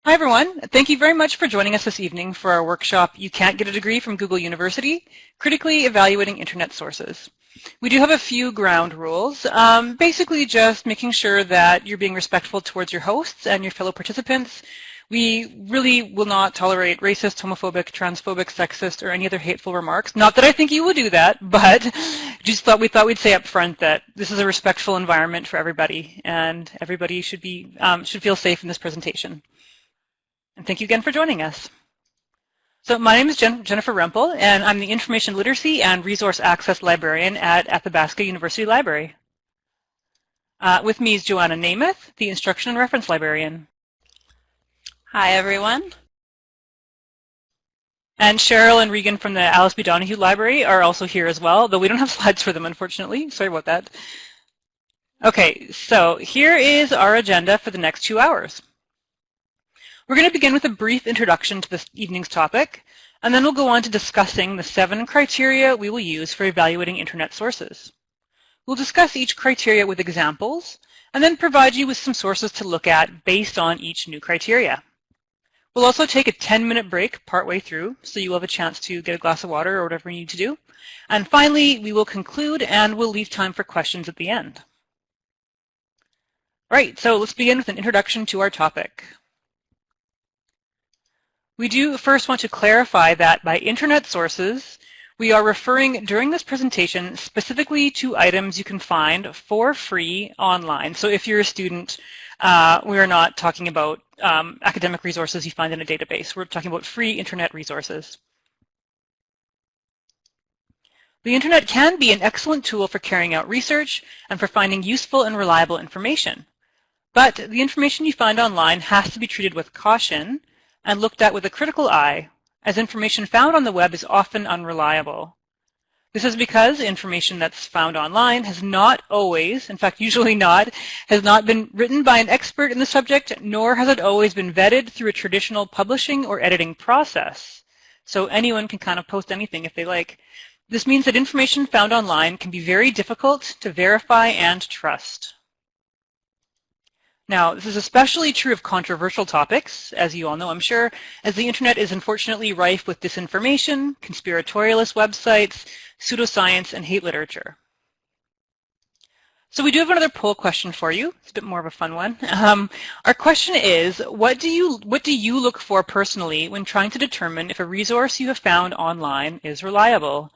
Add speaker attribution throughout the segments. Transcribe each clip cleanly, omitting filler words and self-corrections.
Speaker 1: Hi everyone, thank you very much for joining us this evening for our workshop, You Can't Get a Degree from Google University, Critically Evaluating Internet Sources. We do have a few ground rules, basically just making sure that you're being respectful towards your hosts and your fellow participants. We really will not tolerate racist, homophobic, transphobic, sexist, or any other hateful remarks. Not that I think you will do that, but just we thought we'd say up front that this is a respectful environment for everybody, and everybody should feel safe in this presentation. And thank you again for joining us. So my name is Jennifer Rempel, and I'm the Information Literacy and Resource Access Librarian at Athabasca University Library. With me is Joanna Namath, the Instruction and Reference Librarian.
Speaker 2: Hi, everyone.
Speaker 1: And Cheryl and Regan from the Alice B. Donahue Library are also here as well, though we don't have slides for them, unfortunately. Sorry about that. Okay, so here is our agenda for the next 2 hours. We're going to begin with a brief introduction to this evening's topic, and then we'll go on to discussing the 7 criteria we will use for evaluating internet sources. We'll discuss each criteria with examples, and then provide you with some sources to look at based on each new criteria. We'll also take a 10-minute break partway through, so you'll have a chance to get a glass of water or whatever you need to do. And finally, we will conclude, and we'll leave time for questions at the end. All right, so let's begin with an introduction to our topic. We do first want to clarify that by internet sources, we are referring during this presentation specifically to items you can find for free online. So if you're a student, we are not talking about academic resources you find in a database. We're talking about free internet resources. The internet can be an excellent tool for carrying out research and for finding useful and reliable information. But the information you find online has to be treated with caution and looked at with a critical eye, as information found on the web is often unreliable. This is because information that's found online has not always, in fact usually not, has not been written by an expert in the subject, nor has it always been vetted through a traditional publishing or editing process. So anyone can kind of post anything if they like. This means that information found online can be very difficult to verify and trust. Now, this is especially true of controversial topics, as you all know, I'm sure, as the internet is unfortunately rife with disinformation, conspiratorialist websites, pseudoscience, and hate literature. So we do have another poll question for you. It's a bit more of a fun one. Our question is, what do you look for personally when trying to determine if a resource you have found online is reliable?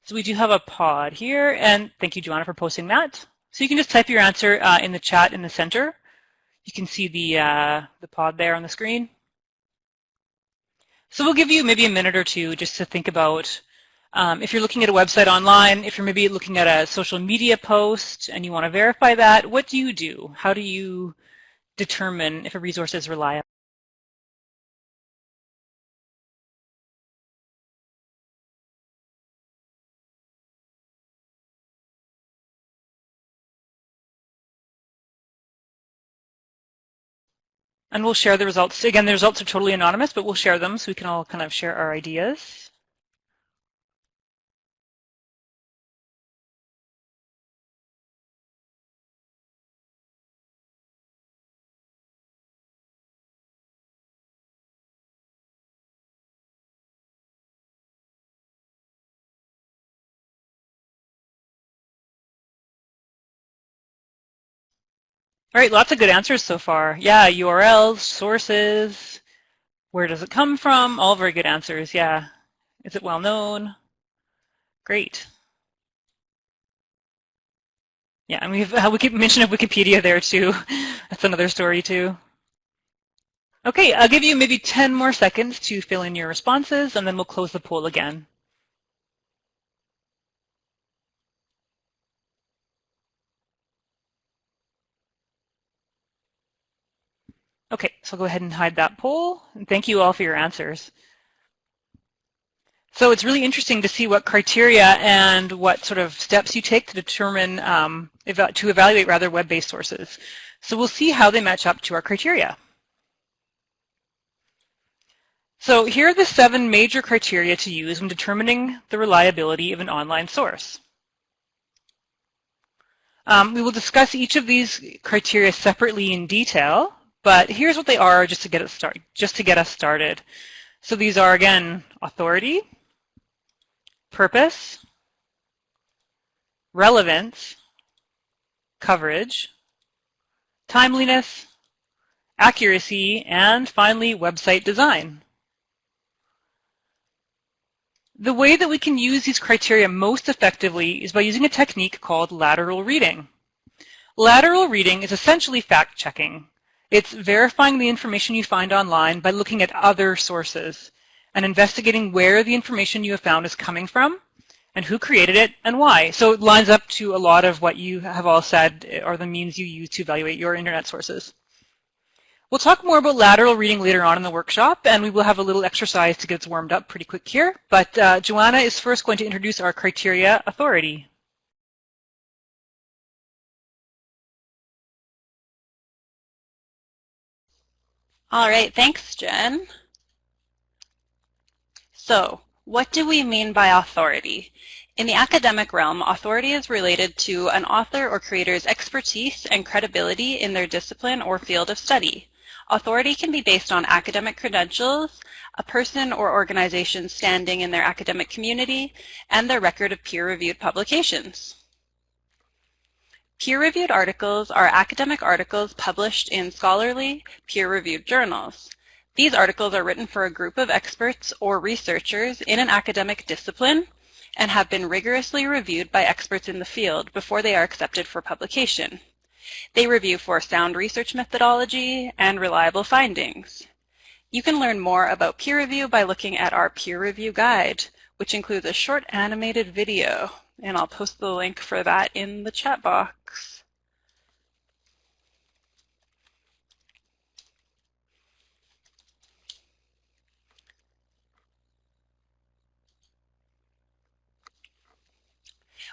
Speaker 1: So we do have a pod here, and thank you, Joanna, for posting that. So you can just type your answer in the chat in the center. You can see the pod there on the screen. So we'll give you maybe a minute or two just to think about if you're looking at a website online, if you're maybe looking at a social media post and you want to verify that, what do you do? How do you determine if a resource is reliable? And we'll share the results. Again, the results are totally anonymous, but we'll share them so we can all kind of share our ideas. All right, lots of good answers so far. Yeah, URLs, sources, where does it come from? All very good answers, yeah. Is it well known? Great. Yeah, and we keep mention of Wikipedia there too. That's another story too. Okay, I'll give you maybe 10 more seconds to fill in your responses, and then we'll close the poll again. Okay, so I'll go ahead and hide that poll. And thank you all for your answers. So it's really interesting to see what criteria and what sort of steps you take to determine, to evaluate rather web-based sources. So we'll see how they match up to our criteria. So here are the 7 major criteria to use when determining the reliability of an online source. We will discuss each of these criteria separately in detail, but here's what they are just to get us started. So these are, again, authority, purpose, relevance, coverage, timeliness, accuracy, and finally, website design. The way that we can use these criteria most effectively is by using a technique called lateral reading. Lateral reading is essentially fact-checking. It's verifying the information you find online by looking at other sources and investigating where the information you have found is coming from and who created it and why. So it lines up to a lot of what you have all said are the means you use to evaluate your internet sources. We'll talk more about lateral reading later on in the workshop, and we will have a little exercise to get us warmed up pretty quick here. But Joanna is first going to introduce our criteria authority.
Speaker 2: All right, thanks, Jen. So, what do we mean by authority? In the academic realm, authority is related to an author or creator's expertise and credibility in their discipline or field of study. Authority can be based on academic credentials, a person or organization's standing in their academic community, and their record of peer-reviewed publications. Peer-reviewed articles are academic articles published in scholarly, peer-reviewed journals. These articles are written for a group of experts or researchers in an academic discipline and have been rigorously reviewed by experts in the field before they are accepted for publication. They review for sound research methodology and reliable findings. You can learn more about peer review by looking at our peer review guide, which includes a short animated video, and I'll post the link for that in the chat box.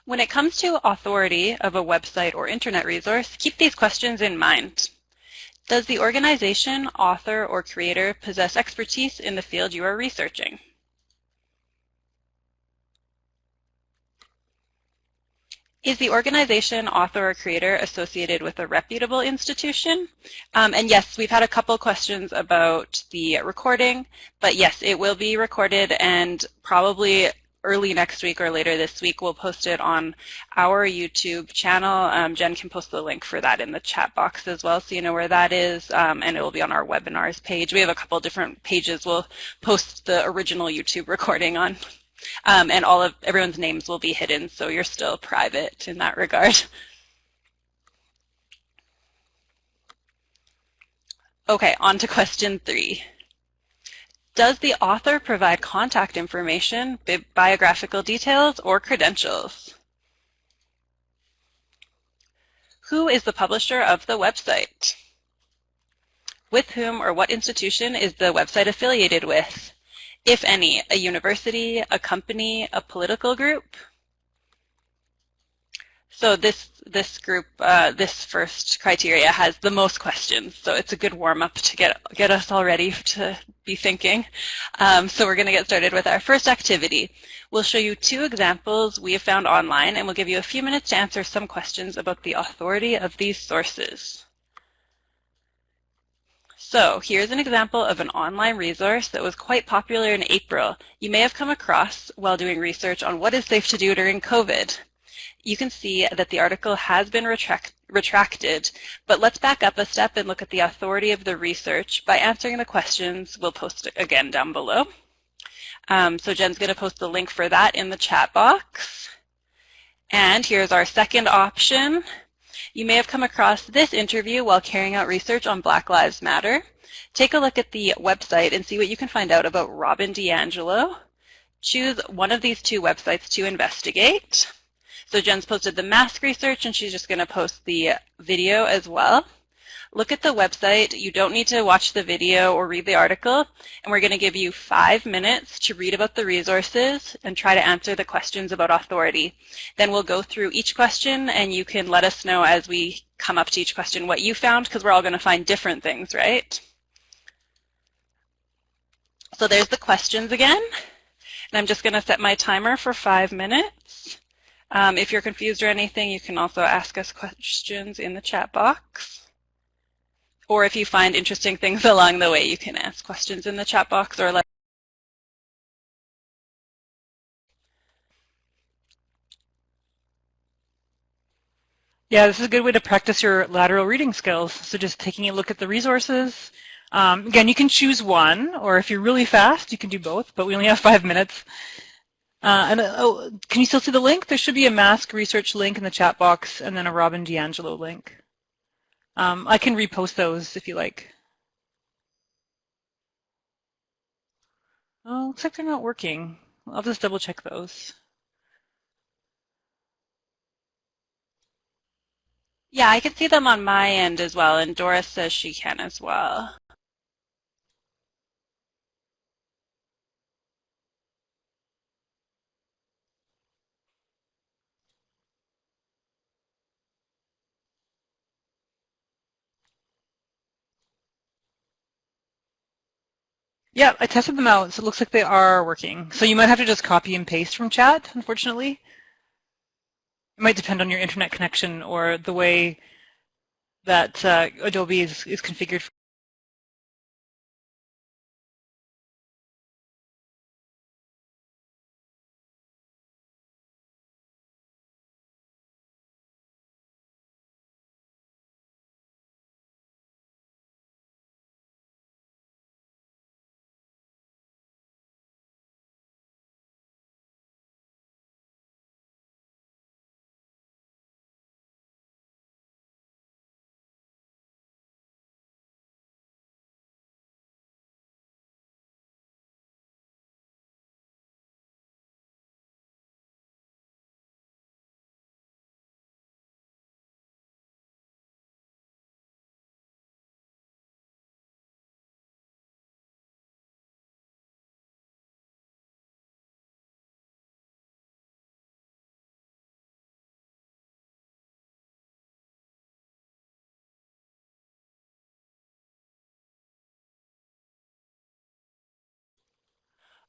Speaker 2: When it comes to authority of a website or internet resource, keep these questions in mind. Does the organization, author, or creator possess expertise in the field you are researching? Is the organization, author, or creator associated with a reputable institution? And yes, we've had a couple questions about the recording, but yes, it will be recorded, and probably early next week or later this week we'll post it on our YouTube channel. Jen can post the link for that in the chat box as well, so you know where that is, and it will be on our webinars page. We have a couple different pages we'll post the original YouTube recording on. And everyone's names will be hidden, so you're still private in that regard. Okay, on to question 3. Does the author provide contact information, biographical details, or credentials? Who is the publisher of the website? With whom or what institution is the website affiliated with? If any, a university, a company, a political group? So this first criteria has the most questions, so it's a good warm-up to get us all ready to be thinking. So we're going to get started with our first activity. We'll show you 2 examples we have found online, and we'll give you a few minutes to answer some questions about the authority of these sources. So here's an example of an online resource that was quite popular in April. You may have come across while doing research on what is safe to do during COVID. You can see that the article has been retracted, but let's back up a step and look at the authority of the research by answering the questions. We'll post it again down below. So Jen's going to post the link for that in the chat box. And here's our second option. You may have come across this interview while carrying out research on Black Lives Matter. Take a look at the website and see what you can find out about Robin Dangelo. Choose one of these 2 websites to investigate. So Jen's posted the mask research, and she's just going to post the video as well. Look at the website. You don't need to watch the video or read the article, and we're going to give you 5 minutes to read about the resources and try to answer the questions about authority. Then we'll go through each question, and you can let us know as we come up to each question what you found, because we're all going to find different things, right? So there's the questions again, and I'm just going to set my timer for 5 minutes. If you're confused or anything, you can also ask us questions in the chat box. Or if you find interesting things along the way, you can ask questions in the chat box or let.
Speaker 1: Yeah, this is a good way to practice your lateral reading skills. So just taking a look at the resources. Again, you can choose one, or if you're really fast, you can do both, but we only have 5 minutes. Oh, can you still see the link? There should be a mask research link in the chat box and then a Robin Dangelo link. I can repost those if you like. Oh, looks like they're not working. I'll just double check those.
Speaker 2: Yeah, I can see them on my end as well, and Doris says she can as well.
Speaker 1: Yeah, I tested them out, so it looks like they are working. So you might have to just copy and paste from chat, unfortunately. It might depend on your internet connection or the way that Adobe is configured.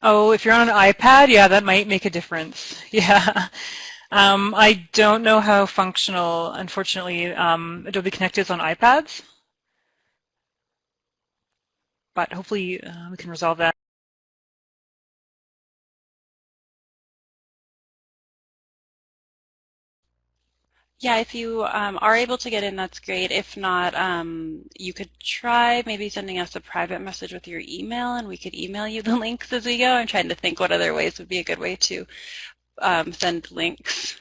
Speaker 1: Oh, if you're on an iPad, yeah, that might make a difference. Yeah. I don't know how functional, unfortunately, Adobe Connect is on iPads, but hopefully we can resolve that.
Speaker 2: Yeah, if you are able to get in, that's great. If not, you could try maybe sending us a private message with your email, and we could email you the links as we go. I'm trying to think what other ways would be a good way to send links.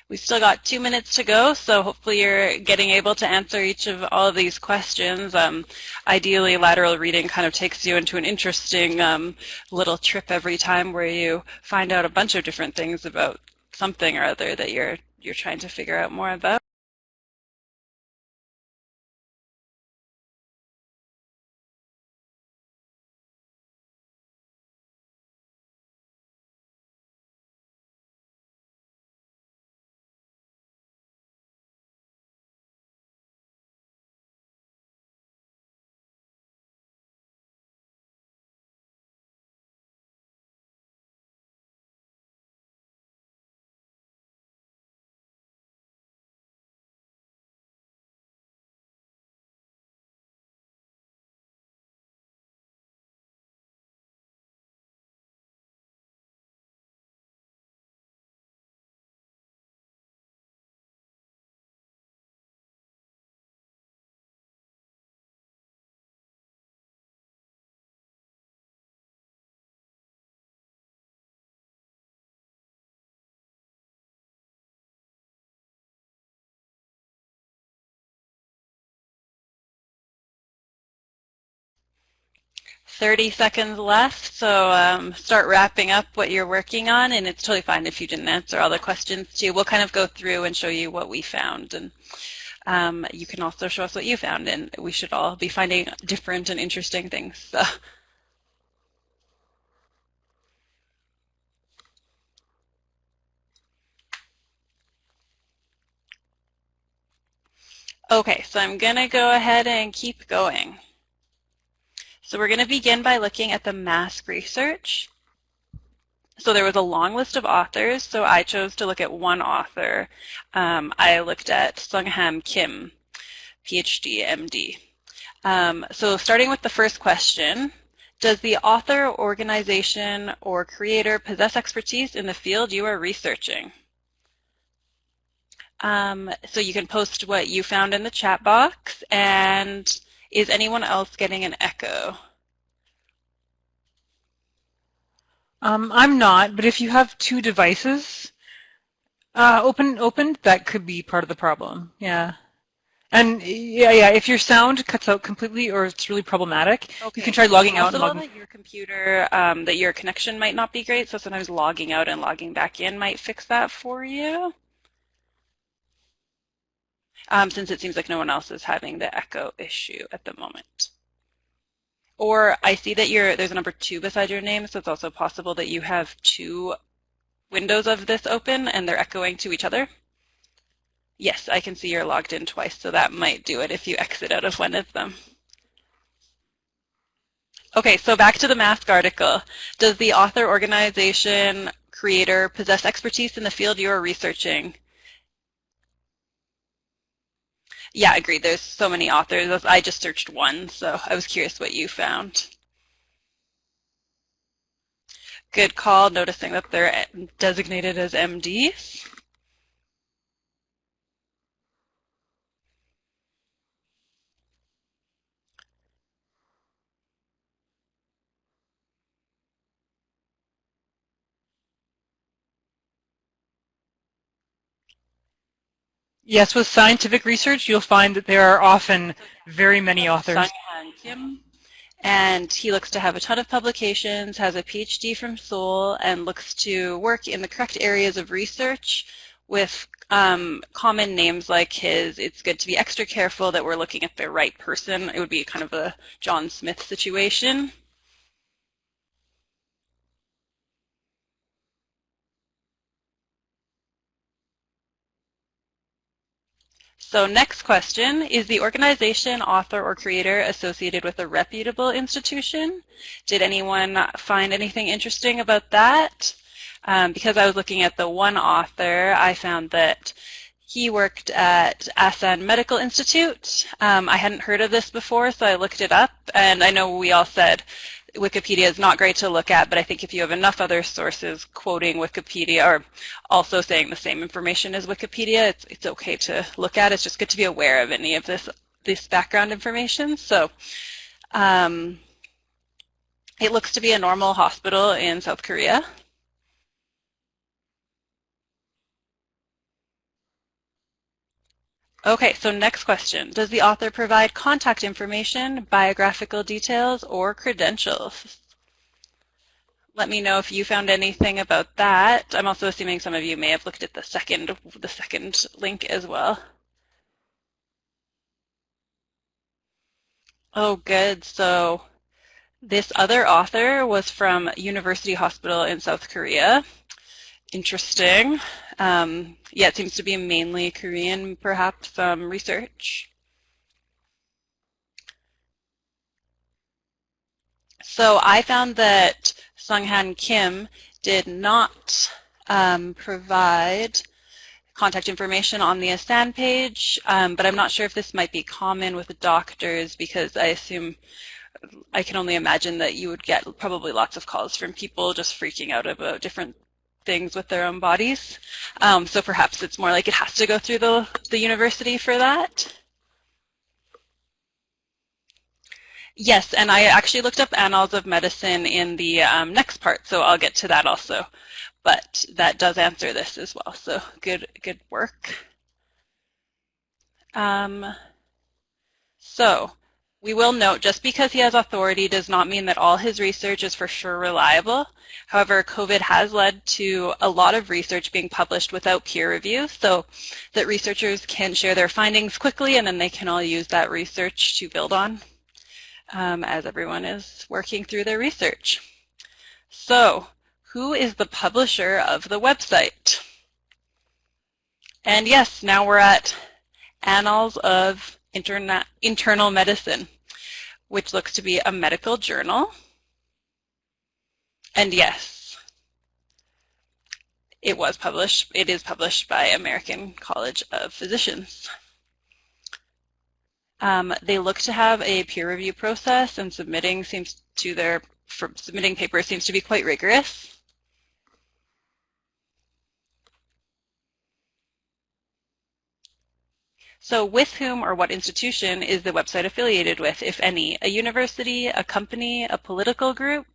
Speaker 2: 'We still got 2 minutes to go, so hopefully you're getting able to answer each of all of these questions. Ideally, lateral reading kind of takes you into an interesting little trip every time where you find out a bunch of different things about something or other that you're trying to figure out more about. "30 seconds left, so start wrapping up what you're working on, and it's totally fine if you didn't answer all the questions too. We'll kind of go through and show you what we found, and you can also show us what you found, and we should all be finding different and interesting things. So. Okay, so I'm going to go ahead and keep going. So we're going to begin by looking at the mask research. So there was a long list of authors, so I chose to look at one author. I looked at Sungham Kim, PhD, MD. So starting with the first question, does the author, organization, or creator possess expertise in the field you are researching? So you can post what you found in the chat box, and is anyone else getting an echo?
Speaker 1: I'm not, but if you have two devices opened, that could be part of the problem. Yeah. And yeah, if your sound cuts out completely or it's really problematic, you can try logging out and logging.
Speaker 2: That your computer, that your connection might not be great, so sometimes logging out and logging back in might fix that for you. Since it seems like no one else is having the echo issue at the moment. Or I see that there's a number 2 beside your name, so it's also possible that you have 2 windows of this open and they're echoing to each other. Yes, I can see you're logged in twice, so that might do it if you exit out of one of them. Okay, so back to the mask article. Does the author, organization, creator possess expertise in the field you are researching? Yeah, agreed. There's so many authors. I just searched one, so I was curious what you found. Good call, noticing that they're designated as MDs.
Speaker 1: Yes, with scientific research, you'll find that there are often very many authors.
Speaker 2: Kim, and he looks to have a ton of publications, has a PhD from Seoul, and looks to work in the correct areas of research with common names like his. It's good to be extra careful that we're looking at the right person. It would be kind of a John Smith situation. So next question, is the organization, author, or creator associated with a reputable institution? Did anyone find anything interesting about that? Because I was looking at the one author, I found that he worked at Asan Medical Institute. I hadn't heard of this before, so I looked it up, and I know we all said Wikipedia is not great to look at, but I think if you have enough other sources quoting Wikipedia or also saying the same information as Wikipedia, it's okay to look at. It's just good to be aware of any of this background information. So it looks to be a normal hospital in South Korea. Okay, so next question. Does the author provide contact information, biographical details, or credentials? Let me know if you found anything about that. I'm also assuming some of you may have looked at the second link as well. Oh, good. So this other author was from University Hospital in South Korea. Interesting. Yeah, it seems to be mainly Korean, perhaps, research. So I found that Sunghan Kim did not provide contact information on the Asan page, but I'm not sure if this might be common with doctors because I can only imagine that you would get probably lots of calls from people just freaking out about different things with their own bodies. So perhaps it's more like it has to go through the university for that. Yes, and I actually looked up Annals of Medicine in the next part, so I'll get to that also. But that does answer this as well, so good work. So we will note, just because he has authority does not mean that all his research is for sure reliable. However, COVID has led to a lot of research being published without peer review, so that researchers can share their findings quickly and then they can all use that research to build on as everyone is working through their research. So, who is the publisher of the website? And yes, now we're at Annals of Internal Medicine, which looks to be a medical journal. And yes, it is published by American College of Physicians. They look to have a peer review process, and submitting papers seems to be quite rigorous. So with whom or what institution is the website affiliated with, if any? A university, a company, a political group?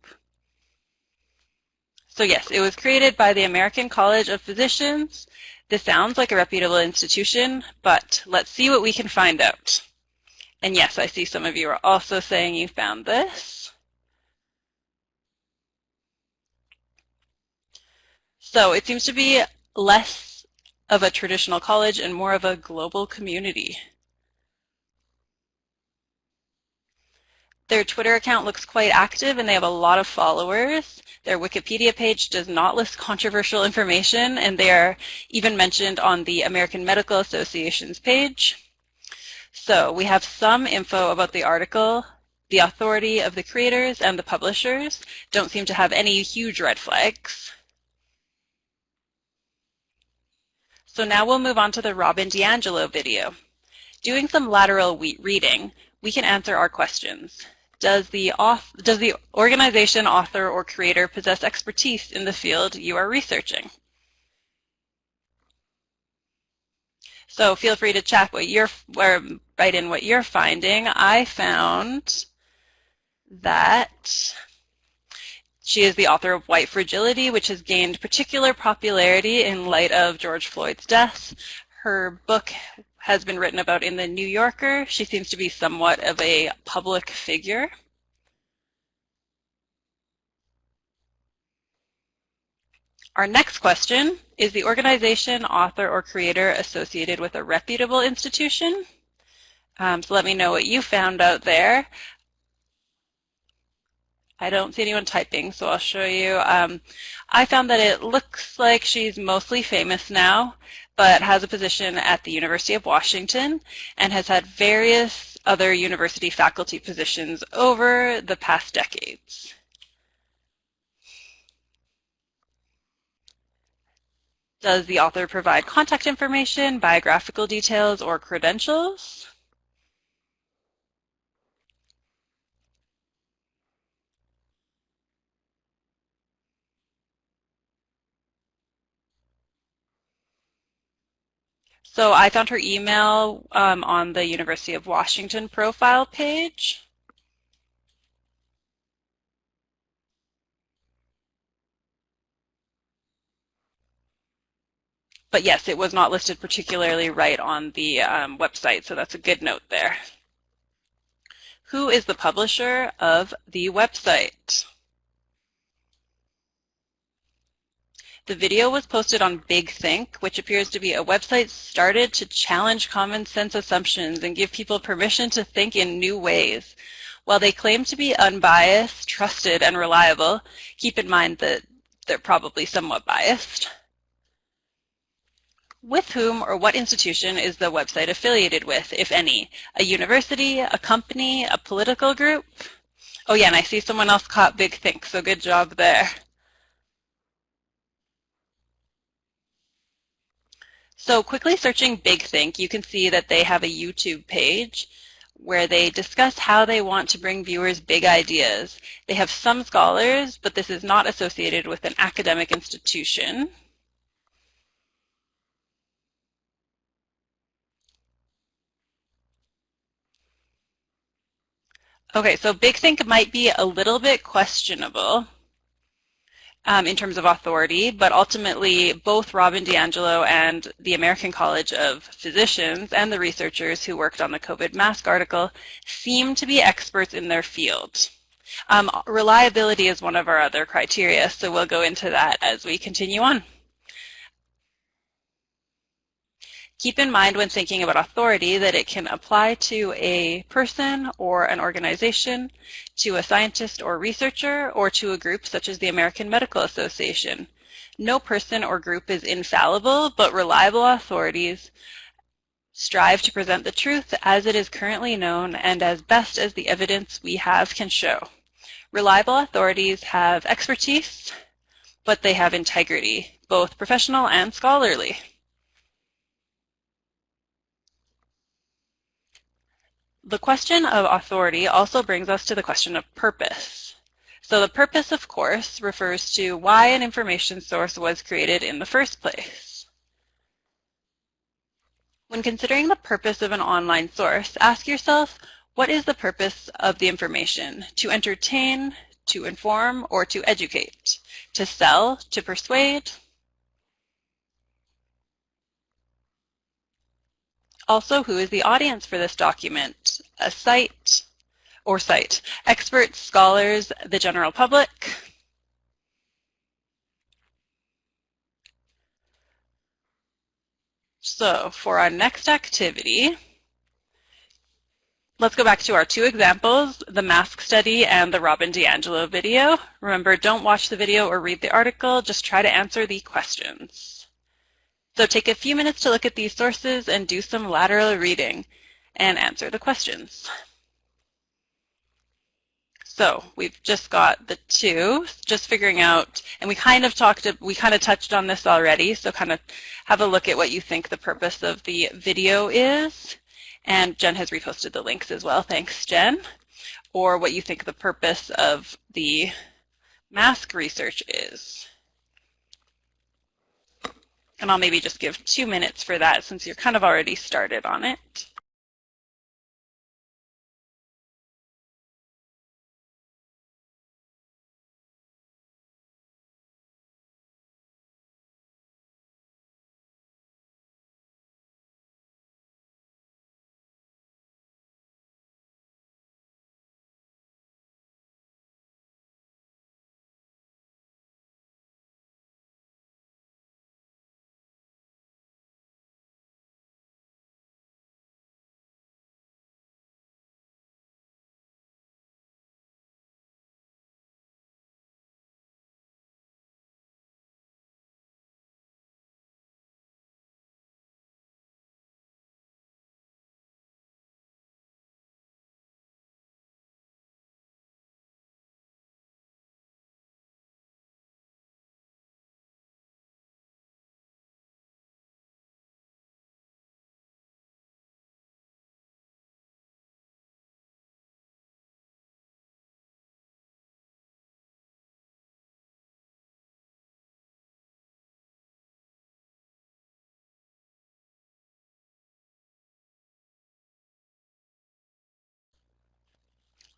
Speaker 2: So yes, it was created by the American College of Physicians. This sounds like a reputable institution, but let's see what we can find out. And yes, I see some of you are also saying you found this. So it seems to be less of a traditional college and more of a global community. Their Twitter account looks quite active and they have a lot of followers. Their Wikipedia page does not list controversial information, and they are even mentioned on the American Medical Association's page. So we have some info about the article. The authority of the creators and the publishers don't seem to have any huge red flags. So now we'll move on to the Robin Dangelo video. Doing some lateral reading, we can answer our questions. Does the organization, author, or creator possess expertise in the field you are researching? So feel free to chat write in what you're finding. I found that she is the author of White Fragility, which has gained particular popularity in light of George Floyd's death. Her book has been written about in the New Yorker. She seems to be somewhat of a public figure. Our next question, is the organization, author, or creator associated with a reputable institution? So let me know what you found out there. I don't see anyone typing, so I'll show you. I found that it looks like she's mostly famous now, but has a position at the University of Washington and has had various other university faculty positions over the past decades. Does the author provide contact information, biographical details, or credentials? So I found her email on the University of Washington profile page. But yes, it was not listed particularly right on the website, so that's a good note there. Who is the publisher of the website? The video was posted on Big Think, which appears to be a website started to challenge common sense assumptions and give people permission to think in new ways. While they claim to be unbiased, trusted, and reliable, keep in mind that they're probably somewhat biased. With whom or what institution is the website affiliated with, if any? A university, a company, a political group? Oh yeah, and I see someone else caught Big Think, so good job there. So quickly searching Big Think, you can see that they have a YouTube page where they discuss how they want to bring viewers big ideas. They have some scholars, but this is not associated with an academic institution. Okay, so Big Think might be a little bit questionable in terms of authority, but ultimately both Robin Dangelo and the American College of Physicians and the researchers who worked on the COVID mask article seem to be experts in their field. Reliability is one of our other criteria, so we'll go into that as we continue on. Keep in mind when thinking about authority that it can apply to a person or an organization, to a scientist or researcher, or to a group such as the American Medical Association. No person or group is infallible, but reliable authorities Strive to present the truth as it is currently known and as best as the evidence we have can show. Reliable authorities have expertise, but they have integrity, both professional and scholarly. The question of authority also brings us to the question of purpose. So the purpose, of course, refers to why an information source was created in the first place. When considering the purpose of an online source, ask yourself, what is the purpose of the information? To entertain, to inform, or to educate? To sell, to persuade? Also, who is the audience for this document? A site, experts, scholars, the general public? So for our next activity, let's go back to our two examples, the mask study and the Robin Dangelo video. Remember, don't watch the video or read the article, just try to answer the questions. So take a few minutes to look at these sources and do some lateral reading and answer the questions. So we've just got the two, just figuring out, and we kind of touched on this already, so kind of have a look at what you think the purpose of the video is. And Jen has reposted the links as well, thanks Jen. Or what you think the purpose of the mask research is. And I'll maybe just give 2 minutes for that since you're kind of already started on it.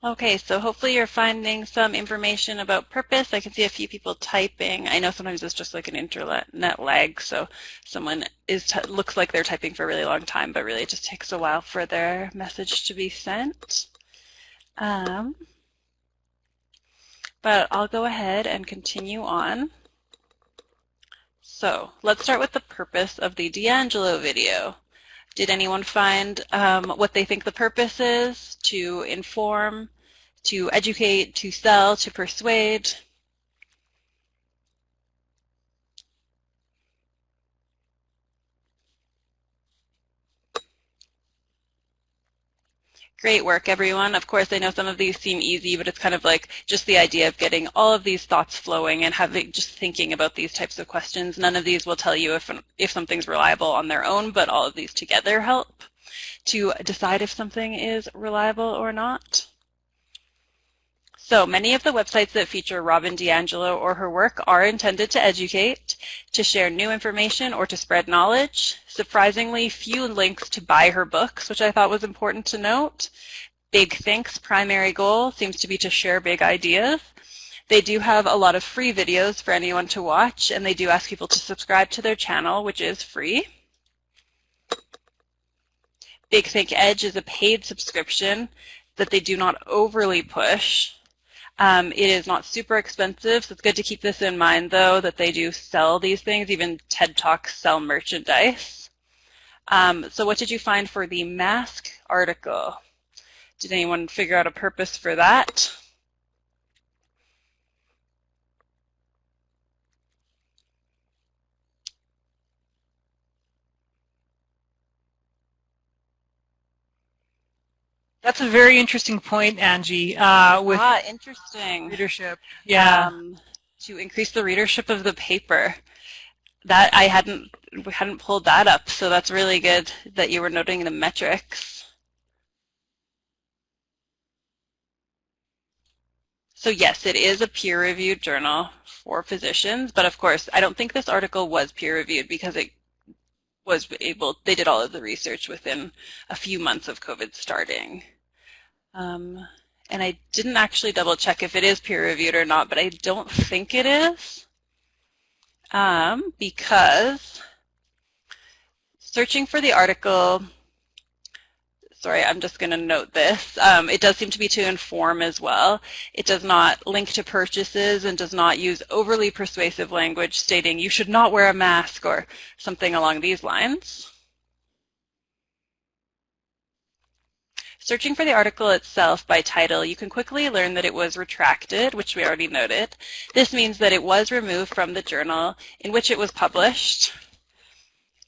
Speaker 2: Okay, so hopefully you're finding some information about purpose. I can see a few people typing. I know sometimes it's just like an internet lag, so someone looks like they're typing for a really long time, but really it just takes a while for their message to be sent. But I'll go ahead and continue on. So let's start with the purpose of the Dangelo video. Did anyone find what they think the purpose is? To inform, to educate, to sell, to persuade? Great work, everyone. Of course, I know some of these seem easy, but it's kind of like just the idea of getting all of these thoughts flowing and just thinking about these types of questions. None of these will tell you if something's reliable on their own, but all of these together help to decide if something is reliable or not. So many of the websites that feature Robin Dangelo or her work are intended to educate, to share new information, or to spread knowledge. Surprisingly few links to buy her books, which I thought was important to note. Big Think's primary goal seems to be to share big ideas. They do have a lot of free videos for anyone to watch, and they do ask people to subscribe to their channel, which is free. Big Think Edge is a paid subscription that they do not overly push. It is not super expensive, so it's good to keep this in mind, though, that they do sell these things. Even TED Talks sell merchandise. So what did you find for the mask article? Did anyone figure out a purpose for that?
Speaker 1: That's a very interesting point, Angie, with
Speaker 2: interesting.
Speaker 1: readership. Yeah.
Speaker 2: To increase the readership of the paper. That we hadn't pulled that up, so that's really good that you were noting the metrics. So yes, it is a peer-reviewed journal for physicians, but of course, I don't think this article was peer-reviewed because they did all of the research within a few months of COVID starting. And I didn't actually double check if it is peer-reviewed or not, but I don't think it is. Because searching for the article, sorry, I'm just going to note this, it does seem to be to inform as well. It does not link to purchases and does not use overly persuasive language stating you should not wear a mask or something along these lines. Searching for the article itself by title, you can quickly learn that it was retracted, which we already noted. This means that it was removed from the journal in which it was published,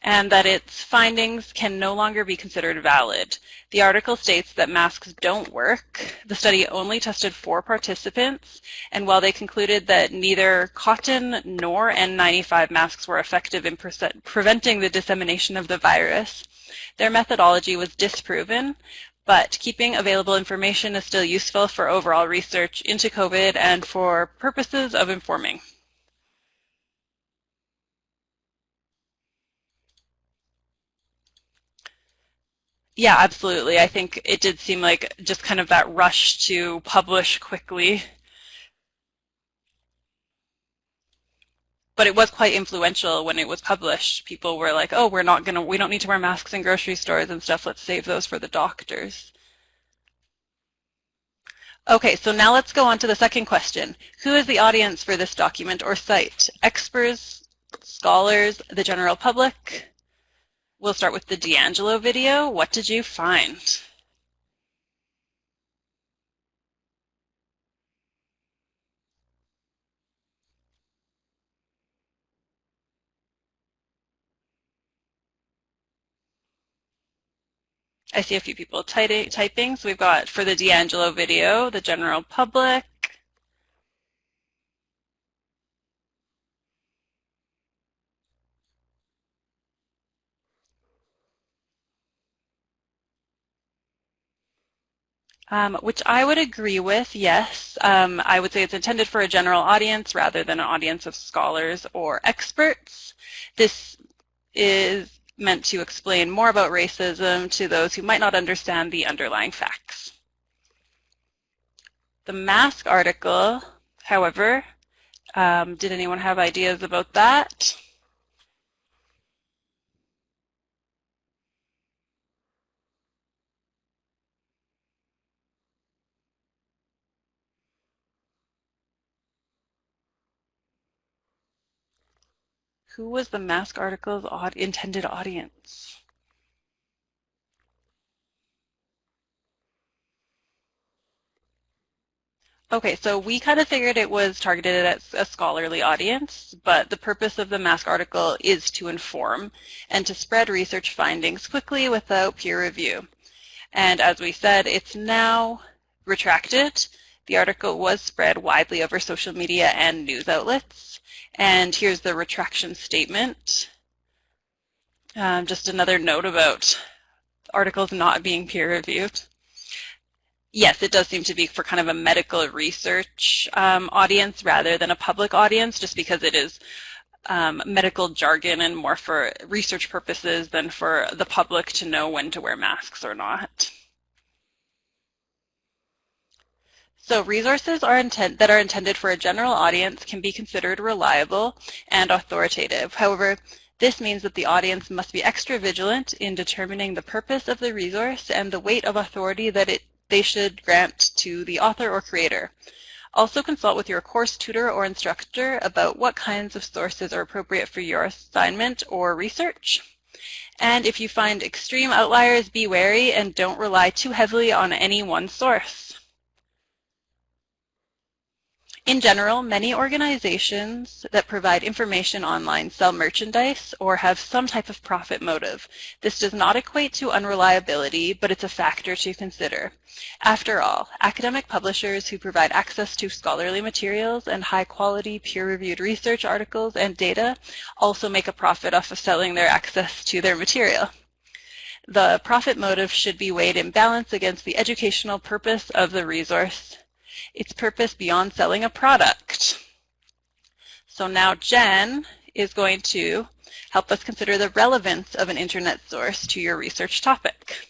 Speaker 2: and that its findings can no longer be considered valid. The article states that masks don't work. The study only tested 4 participants, and while they concluded that neither cotton nor N95 masks were effective in preventing the dissemination of the virus, their methodology was disproven. But keeping available information is still useful for overall research into COVID and for purposes of informing. Yeah, absolutely. I think it did seem like just kind of that rush to publish quickly. But it was quite influential when it was published. People were like, oh, we don't need to wear masks in grocery stores and stuff. Let's save those for the doctors. Okay, so now let's go on to the second question. Who is the audience for this document or site? Experts, scholars, the general public? We'll start with the Dangelo video. What did you find? I see a few people typing. So we've got, for the Dangelo video, the general public. Which I would agree with, yes. I would say it's intended for a general audience rather than an audience of scholars or experts. This is meant to explain more about racism to those who might not understand the underlying facts. The mask article, however, did anyone have ideas about that? Who was the mask article's intended audience? Okay, so we kind of figured it was targeted at a scholarly audience, but the purpose of the mask article is to inform and to spread research findings quickly without peer review. And as we said, it's now retracted. The article was spread widely over social media and news outlets. And here's the retraction statement. Just another note about articles not being peer-reviewed. Yes, it does seem to be for kind of a medical research audience rather than a public audience, just because it is medical jargon and more for research purposes than for the public to know when to wear masks or not. So resources that are intended for a general audience can be considered reliable and authoritative. However, this means that the audience must be extra vigilant in determining the purpose of the resource and the weight of authority that they should grant to the author or creator. Also consult with your course tutor or instructor about what kinds of sources are appropriate for your assignment or research. And if you find extreme outliers, be wary and don't rely too heavily on any one source. In general, many organizations that provide information online sell merchandise or have some type of profit motive. This does not equate to unreliability, but it's a factor to consider. After all, academic publishers who provide access to scholarly materials and high-quality, peer-reviewed research articles and data also make a profit off of selling their access to their material. The profit motive should be weighed in balance against the educational purpose of the resource, its purpose beyond selling a product. So now Jen is going to help us consider the relevance of an internet source to your research topic.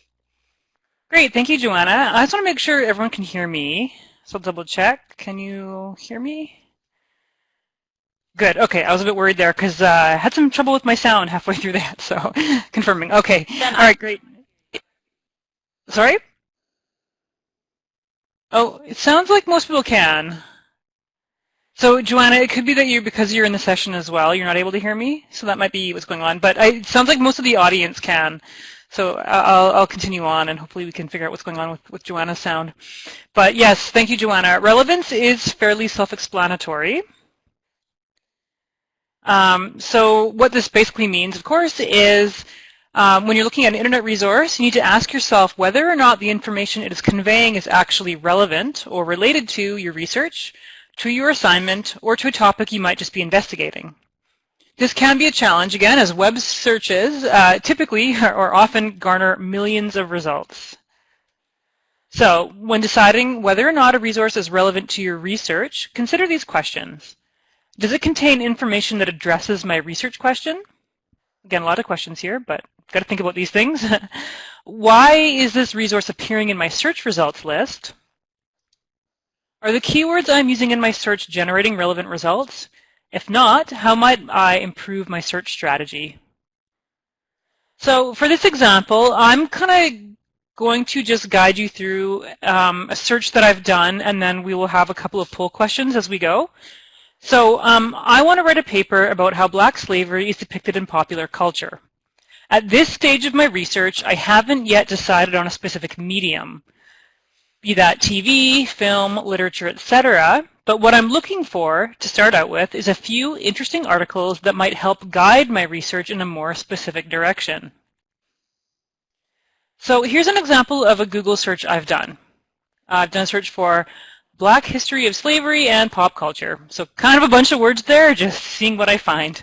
Speaker 1: Great, thank you, Joanna. I just want to make sure everyone can hear me. So I'll double check. Can you hear me? Good, okay, I was a bit worried there because I had some trouble with my sound halfway through that, so confirming. Okay, all right, great. Sorry? Oh, it sounds like most people can. So, Joanna, it could be that because you're in the session as well, you're not able to hear me, so that might be what's going on. But it sounds like most of the audience can. So I'll continue on, and hopefully we can figure out what's going on with Joanna's sound. But yes, thank you, Joanna. Relevance is fairly self-explanatory. So what this basically means, of course, is when you're looking at an internet resource, you need to ask yourself whether or not the information it is conveying is actually relevant or related to your research, to your assignment, or to a topic you might just be investigating. This can be a challenge, again, as web searches typically or often garner millions of results. So when deciding whether or not a resource is relevant to your research, consider these questions. Does it contain information that addresses my research question? Again, a lot of questions here, but I've got to think about these things. Why is this resource appearing in my search results list? Are the keywords I'm using in my search generating relevant results? If not, how might I improve my search strategy? So for this example, I'm kind of going to just guide you through a search that I've done, and then we will have a couple of poll questions as we go. So I want to write a paper about how Black slavery is depicted in popular culture. At this stage of my research, I haven't yet decided on a specific medium, be that TV, film, literature, etc. But what I'm looking for, to start out with, is a few interesting articles that might help guide my research in a more specific direction. So here's an example of a Google search I've done. I've done a search for Black history of slavery and pop culture. So kind of a bunch of words there, just seeing what I find.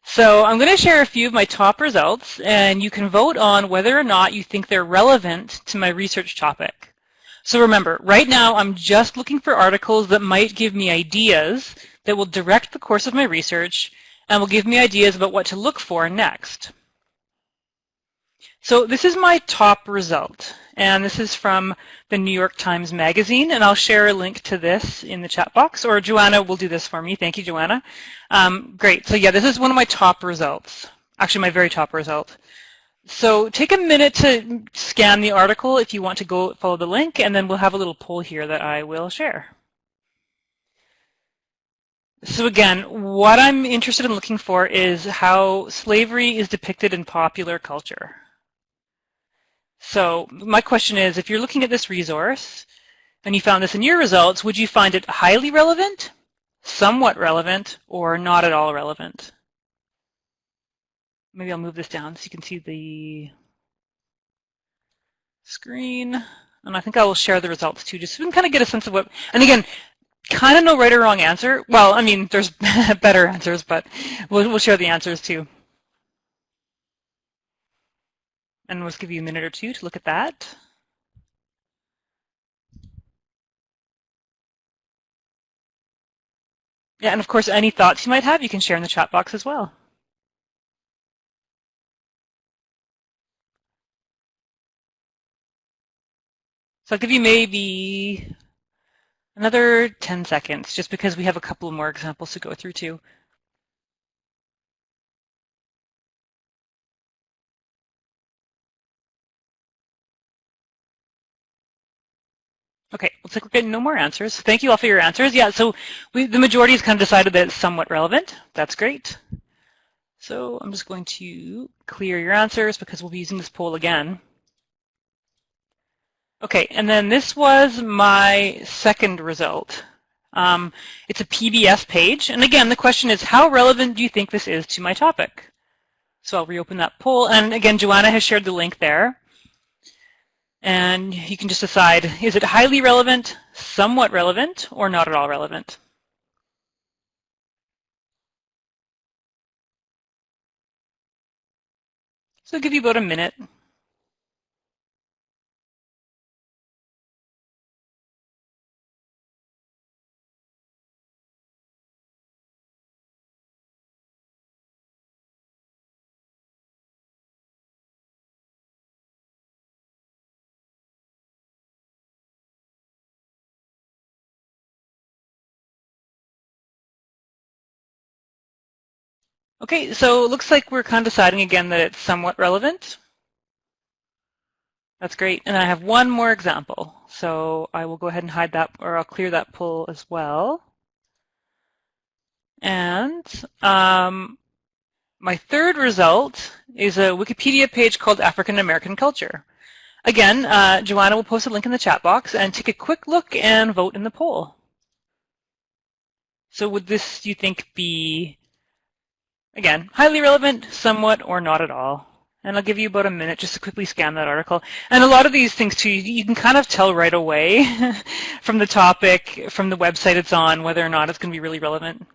Speaker 1: So I'm going to share a few of my top results, and you can vote on whether or not you think they're relevant to my research topic. So remember, right now I'm just looking for articles that might give me ideas that will direct the course of my research and will give me ideas about what to look for next. So this is my top result, and this is from the New York Times Magazine, and I'll share a link to this in the chat box, or Joanna will do this for me. Thank you, Joanna. Great. So yeah, this is one of my top results, actually my very top result. So take a minute to scan the article if you want to go follow the link, and then we'll have a little poll here that I will share. So again, what I'm interested in looking for is how slavery is depicted in popular culture. So my question is, if you're looking at this resource and you found this in your results, would you find it highly relevant, somewhat relevant, or not at all relevant? Maybe I'll move this down so you can see the screen. And I think I will share the results too, just so we can kind of get a sense of what, and again, kind of no right or wrong answer. Well, I mean, there's better answers, but we'll share the answers too. And we'll just give you a minute or two to look at that. Yeah, and of course, any thoughts you might have, you can share in the chat box as well. So I'll give you maybe another 10 seconds, just because we have a couple more examples to go through too. Okay, looks like we're getting no more answers. Thank you all for your answers. Yeah, so the majority has kind of decided that it's somewhat relevant. That's great. So I'm just going to clear your answers because we'll be using this poll again. Okay, and then this was my second result. It's a PBS page. And again, the question is, how relevant do you think this is to my topic? So I'll reopen that poll. And again, Joanna has shared the link there. And you can just decide, is it highly relevant, somewhat relevant, or not at all relevant? So I'll give you about a minute. Okay, so it looks like we're kind of deciding again that it's somewhat relevant. That's great. And I have one more example. So I will go ahead and hide that, or I'll clear that poll as well. And my third result is a Wikipedia page called African American Culture. Again, Joanna will post a link in the chat box, and take a quick look and vote in the poll. So would this, do you think, be, again, highly relevant, somewhat, or not at all? And I'll give you about a minute just to quickly scan that article. And a lot of these things, too, you can kind of tell right away from the topic, from the website it's on, whether or not it's going to be really relevant.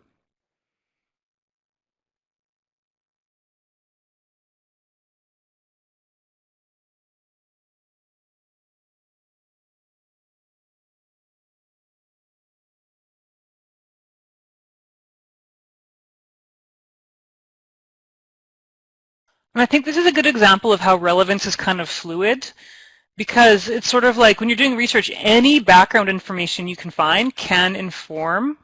Speaker 1: And I think this is a good example of how relevance is kind of fluid, because it's sort of like when you're doing research, any background information you can find can inform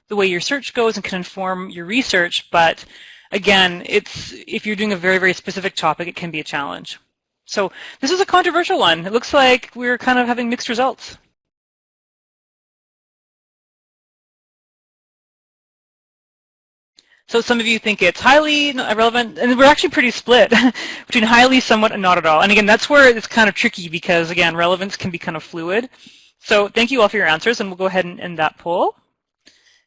Speaker 1: the way your search goes and can inform your research. But again, if you're doing a very, very specific topic, it can be a challenge. So this is a controversial one. It looks like we're kind of having mixed results. So some of you think it's highly relevant, and we're actually pretty split between highly, somewhat, and not at all. And again, that's where it's kind of tricky because, again, relevance can be kind of fluid. So thank you all for your answers, and we'll go ahead and end that poll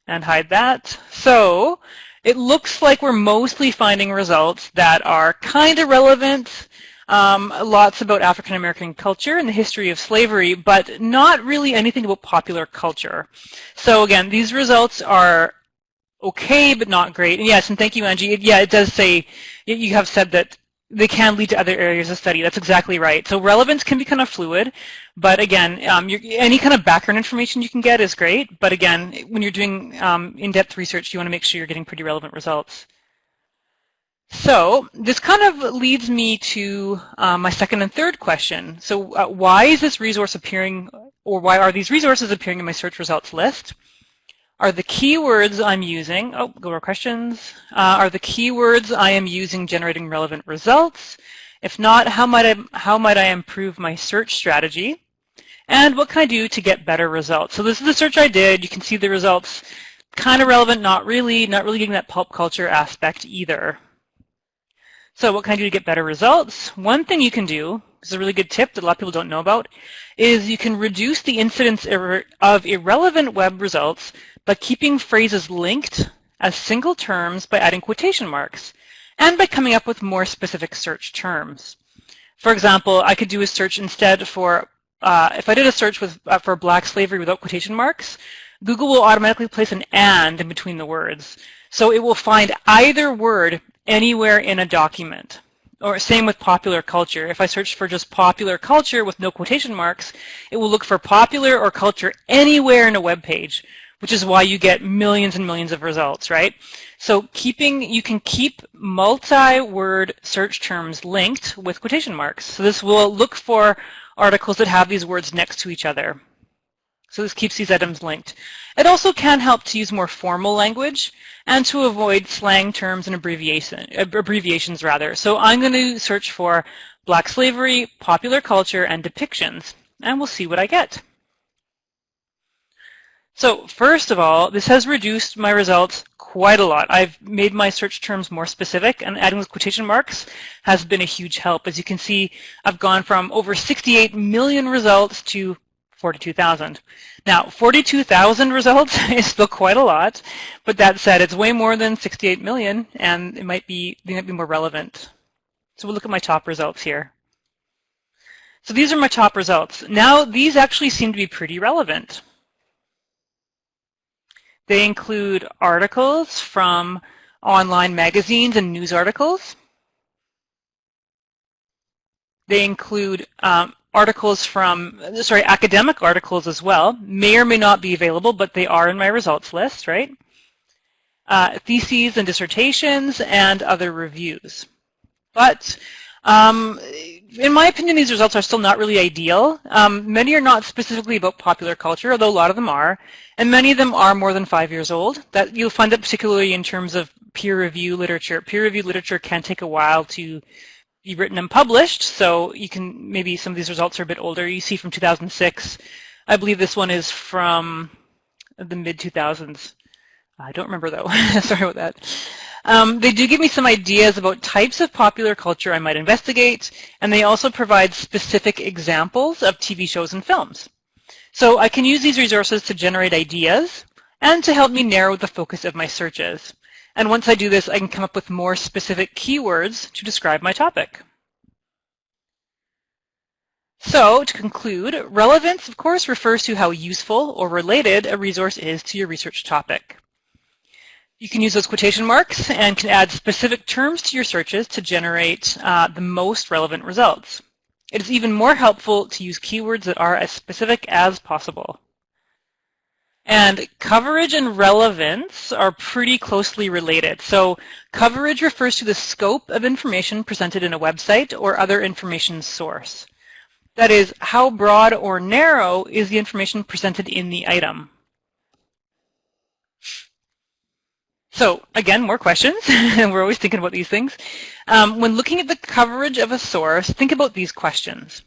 Speaker 1: and hide that. So it looks like we're mostly finding results that are kind of relevant, lots about African American culture and the history of slavery, but not really anything about popular culture. So again, these results are okay, but not great. And yes, and thank you, Angie. Yeah, it does say, you have said that they can lead to other areas of study. That's exactly right. So relevance can be kind of fluid, but again, any kind of background information you can get is great. But again, when you're doing in-depth research, you want to make sure you're getting pretty relevant results. So this kind of leads me to my second and third question. So why is this resource appearing, or why are these resources appearing in my search results list? Are the keywords I'm using, go to our questions, are the keywords I am using generating relevant results? If not, how might I improve my search strategy? And what can I do to get better results? So this is the search I did. You can see the results, kind of relevant, not really getting that pulp culture aspect either. So what can I do to get better results? One thing you can do, this is a really good tip that a lot of people don't know about, is you can reduce the incidence of irrelevant web results by keeping phrases linked as single terms by adding quotation marks, and by coming up with more specific search terms. For example, I could do a search instead for, if I did a search for black slavery without quotation marks, Google will automatically place an and in between the words. So it will find either word anywhere in a document. Or same with popular culture. If I search for just popular culture with no quotation marks, it will look for popular or culture anywhere in a web page, which is why you get millions and millions of results, right? So you can keep multi-word search terms linked with quotation marks. So this will look for articles that have these words next to each other. So this keeps these items linked. It also can help to use more formal language and to avoid slang terms and abbreviations rather. So I'm going to search for black slavery, popular culture, and depictions, and we'll see what I get. So first of all, this has reduced my results quite a lot. I've made my search terms more specific, and adding those quotation marks has been a huge help. As you can see, I've gone from over 68 million results to 42,000. Now, 42,000 results is still quite a lot, but that said, it's way more than 68 million, and they might be more relevant. So we'll look at my top results here. So these are my top results. Now, these actually seem to be pretty relevant. They include articles from online magazines and news articles. They include articles from, academic articles as well. May or may not be available, but they are in my results list, right? Theses and dissertations and other reviews. But in my opinion, these results are still not really ideal. Many are not specifically about popular culture, although a lot of them are, and many of them are more than 5 years old. That you'll find it particularly in terms of peer review literature. Peer review literature can take a while to be written and published, so you can, maybe some of these results are a bit older. You see from 2006. I believe this one is from the mid-2000s. I don't remember though. Sorry about that. They do give me some ideas about types of popular culture I might investigate, and they also provide specific examples of TV shows and films. So I can use these resources to generate ideas and to help me narrow the focus of my searches. And once I do this, I can come up with more specific keywords to describe my topic. So to conclude, relevance, of course, refers to how useful or related a resource is to your research topic. You can use those quotation marks and can add specific terms to your searches to generate the most relevant results. It is even more helpful to use keywords that are as specific as possible. And coverage and relevance are pretty closely related. So coverage refers to the scope of information presented in a website or other information source. That is, how broad or narrow is the information presented in the item. So again, more questions, and we're always thinking about these things. When looking at the coverage of a source, think about these questions.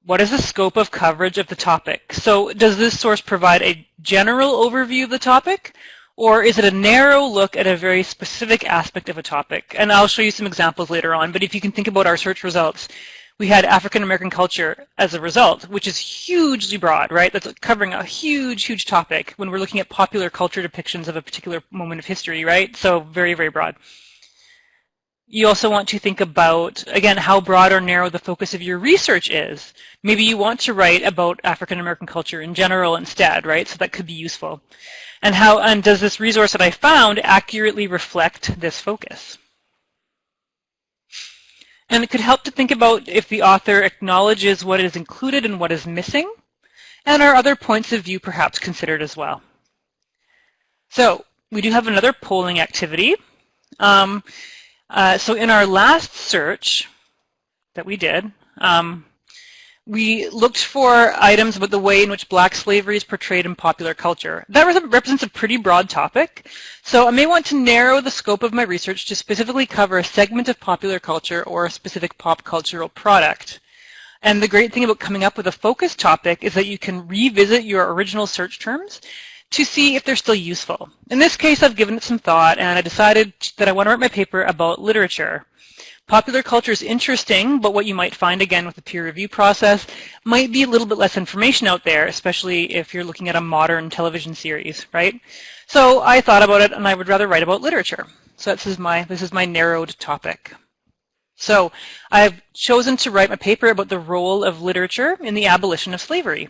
Speaker 1: What is the scope of coverage of the topic? So does this source provide a general overview of the topic, or is it a narrow look at a very specific aspect of a topic? And I'll show you some examples later on, but if you can think about our search results, we had African American culture as a result, which is hugely broad, right? That's covering a huge, huge topic when we're looking at popular culture depictions of a particular moment of history, right? So very, very broad. You also want to think about, again, how broad or narrow the focus of your research is. Maybe you want to write about African American culture in general instead, right? So that could be useful. And does this resource that I found accurately reflect this focus? And it could help to think about if the author acknowledges what is included and what is missing, and are other points of view perhaps considered as well. So we do have another polling activity. So in our last search that we did, we looked for items about the way in which Black slavery is portrayed in popular culture. That represents a pretty broad topic, so I may want to narrow the scope of my research to specifically cover a segment of popular culture or a specific pop cultural product. And the great thing about coming up with a focus topic is that you can revisit your original search terms to see if they're still useful. In this case, I've given it some thought, and I decided that I want to write my paper about literature. Popular culture is interesting, but what you might find, again, with the peer review process might be a little bit less information out there, especially if you're looking at a modern television series, right? So I thought about it, and I would rather write about literature. So this is my narrowed topic. So I've chosen to write my paper about the role of literature in the abolition of slavery.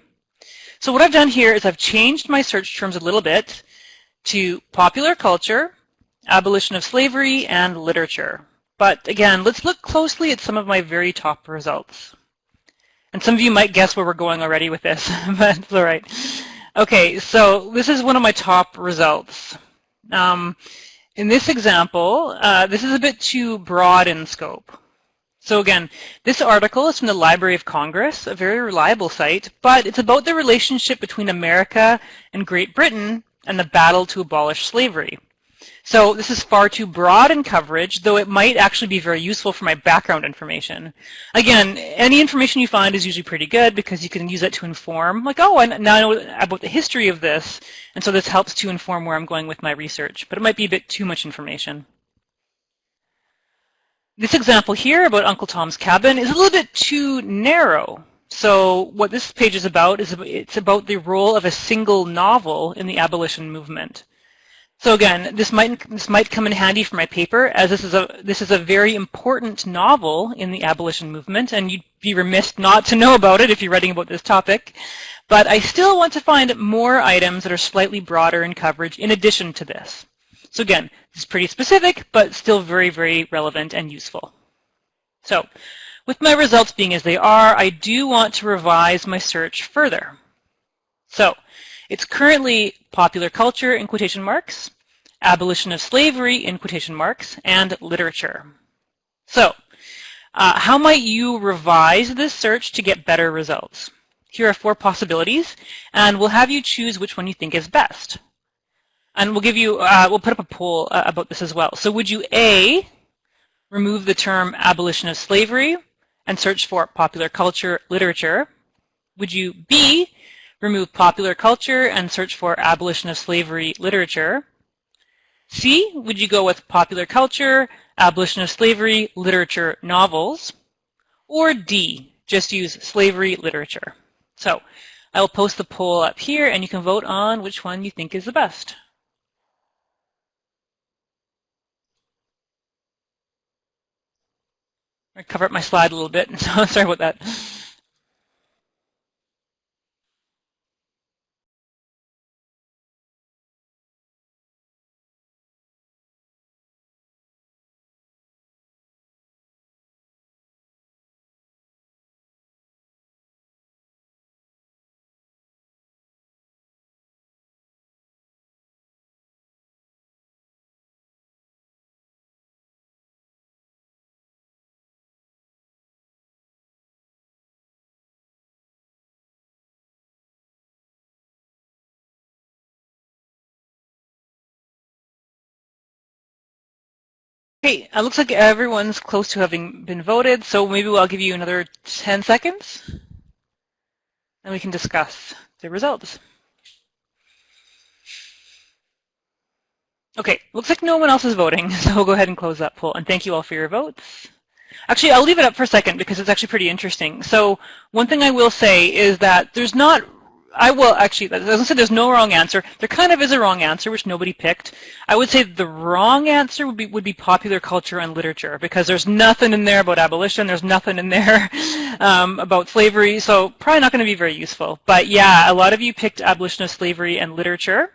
Speaker 1: So what I've done here is I've changed my search terms a little bit to popular culture, abolition of slavery, and literature. But again, let's look closely at some of my very top results. And some of you might guess where we're going already with this, but it's all right. Okay, so this is one of my top results. In this example, this is a bit too broad in scope. So again, this article is from the Library of Congress, a very reliable site, but it's about the relationship between America and Great Britain and the battle to abolish slavery. So this is far too broad in coverage, though it might actually be very useful for my background information. Again, any information you find is usually pretty good because you can use it to inform, like, oh, now I know about the history of this, and so this helps to inform where I'm going with my research, but it might be a bit too much information. This example here about Uncle Tom's Cabin is a little bit too narrow So what this page is about it's about the role of a single novel in the abolition movement. So again, this might come in handy for my paper, as this is a very important novel in the abolition movement, and you'd be remiss not to know about it if you're writing about this topic. But I still want to find more items that are slightly broader in coverage in addition to this. So again, this is pretty specific, but still very, very relevant and useful. So with my results being as they are, I do want to revise my search further. So it's currently popular culture in quotation marks, abolition of slavery in quotation marks, and literature. So how might you revise this search to get better results? Here are 4 possibilities, and we'll have you choose which one you think is best. And we'll give you, we'll put up a poll about this as well. So would you A, remove the term abolition of slavery and search for popular culture literature? Would you B, remove popular culture and search for abolition of slavery literature? C, would you go with popular culture, abolition of slavery, literature, novels? Or D, just use slavery literature? So I will post the poll up here, and you can vote on which one you think is the best. I cover up my slide a little bit, so sorry about that. Okay, it looks like everyone's close to having been voted, so maybe I'll give you another 10 seconds, and we can discuss the results. Okay, looks like no one else is voting, so we'll go ahead and close that poll, and thank you all for your votes. Actually, I'll leave it up for a second because it's actually pretty interesting. So one thing I will say is that there's not, I was going to say there's no wrong answer. There kind of is a wrong answer, which nobody picked. I would say the wrong answer would be popular culture and literature, because there's nothing in there about abolition. There's nothing in there about slavery, so probably not going to be very useful. But yeah, a lot of you picked abolition of slavery and literature.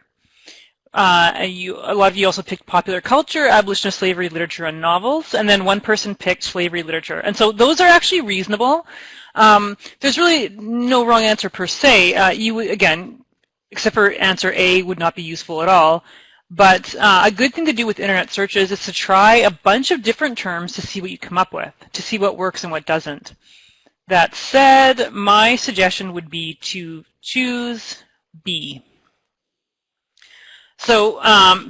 Speaker 1: A lot of you also picked popular culture, abolition of slavery, literature, and novels. And then one person picked slavery literature. And so those are actually reasonable. There's really no wrong answer per se. You would, again, except for answer A, would not be useful at all. But a good thing to do with internet searches is to try a bunch of different terms to see what you come up with, to see what works and what doesn't. That said, my suggestion would be to choose B. So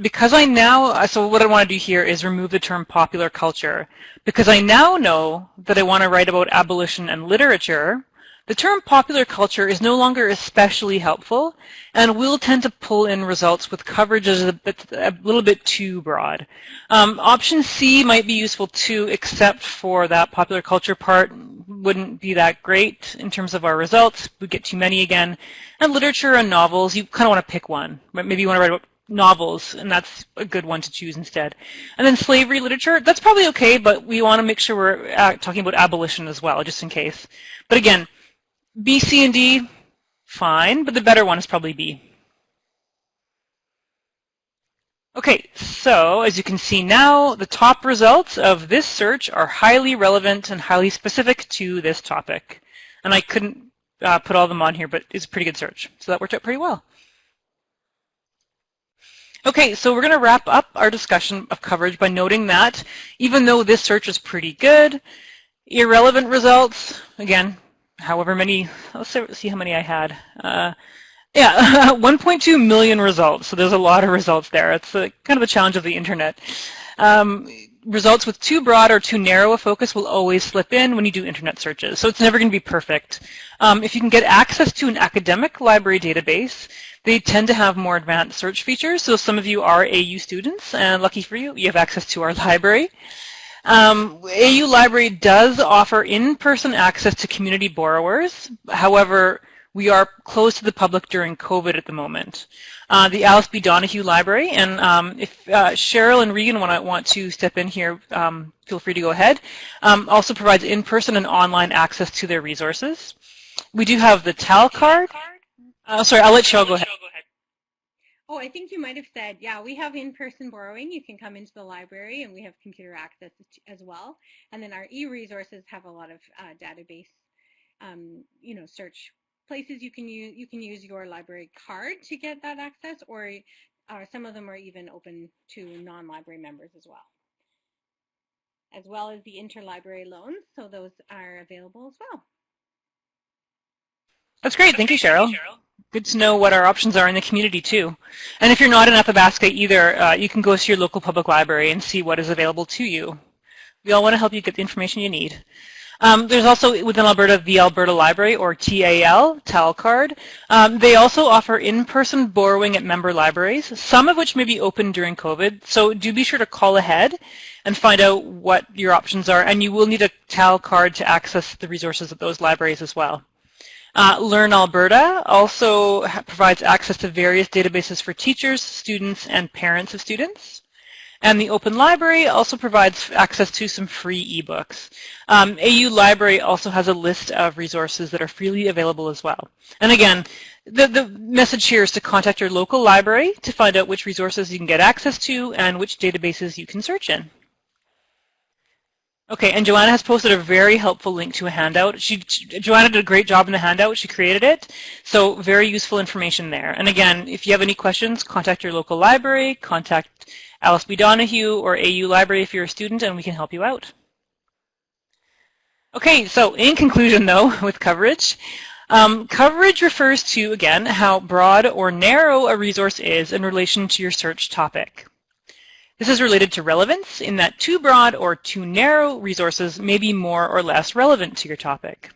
Speaker 1: because so what I want to do here is remove the term popular culture. Because I now know that I want to write about abolition and literature, the term popular culture is no longer especially helpful, and will tend to pull in results with coverage a little bit too broad. Option C might be useful too, except for that popular culture part wouldn't be that great in terms of our results. We'd get too many again. And literature and novels, you kind of want to pick one. Maybe you want to write about novels, and that's a good one to choose instead. And then slavery literature, that's probably okay, but we want to make sure we're talking about abolition as well, just in case. But again, B, C, and D, fine, but the better one is probably B. Okay, so as you can see now, the top results of this search are highly relevant and highly specific to this topic. And I couldn't put all of them on here, but it's a pretty good search. So that worked out pretty well. Okay, so we're going to wrap up our discussion of coverage by noting that even though this search is pretty good, irrelevant results, again, however many, let's see how many I had. Yeah, 1.2 million results, so there's a lot of results there. It's kind of a challenge of the internet. Results with too broad or too narrow a focus will always slip in when you do internet searches, so it's never going to be perfect. If you can get access to an academic library database, they tend to have more advanced search features, so some of you are AU students, and lucky for you, you have access to our library. AU Library does offer in-person access to community borrowers. However, we are closed to the public during COVID at the moment. The Alice B. Donahue Library, and if Cheryl and Regan want to step in here, feel free to go ahead, also provides in-person and online access to their resources. We do have the TAL card. Sorry, I'll let Cheryl go ahead.
Speaker 3: Oh, I think you might have said, yeah, we have in-person borrowing. You can come into the library, and we have computer access as well. And then our e-resources have a lot of database, search places you can use. You can use your library card to get that access, or some of them are even open to non-library members as well as the interlibrary loans. So those are available as well.
Speaker 1: That's great. Thank you, Cheryl. Good to know what our options are in the community, too. And if you're not in Athabasca either, you can go to your local public library and see what is available to you. We all want to help you get the information you need. There's also, within Alberta, the Alberta Library, or TAL card. They also offer in-person borrowing at member libraries, some of which may be open during COVID. So do be sure to call ahead and find out what your options are. And you will need a TAL card to access the resources at those libraries as well. Learn Alberta also provides access to various databases for teachers, students, and parents of students. And the Open Library also provides access to some free ebooks. AU Library also has a list of resources that are freely available as well. And again, the message here is to contact your local library to find out which resources you can get access to and which databases you can search in. Okay, and Joanna has posted a very helpful link to a handout. Joanna did a great job in the handout. She created it, so very useful information there. And again, if you have any questions, contact your local library, contact Alice B. Donahue or AU Library if you're a student, and we can help you out. Okay, so in conclusion, though, with coverage, coverage refers to, again, how broad or narrow a resource is in relation to your search topic. This is related to relevance in that too broad or too narrow resources may be more or less relevant to your topic.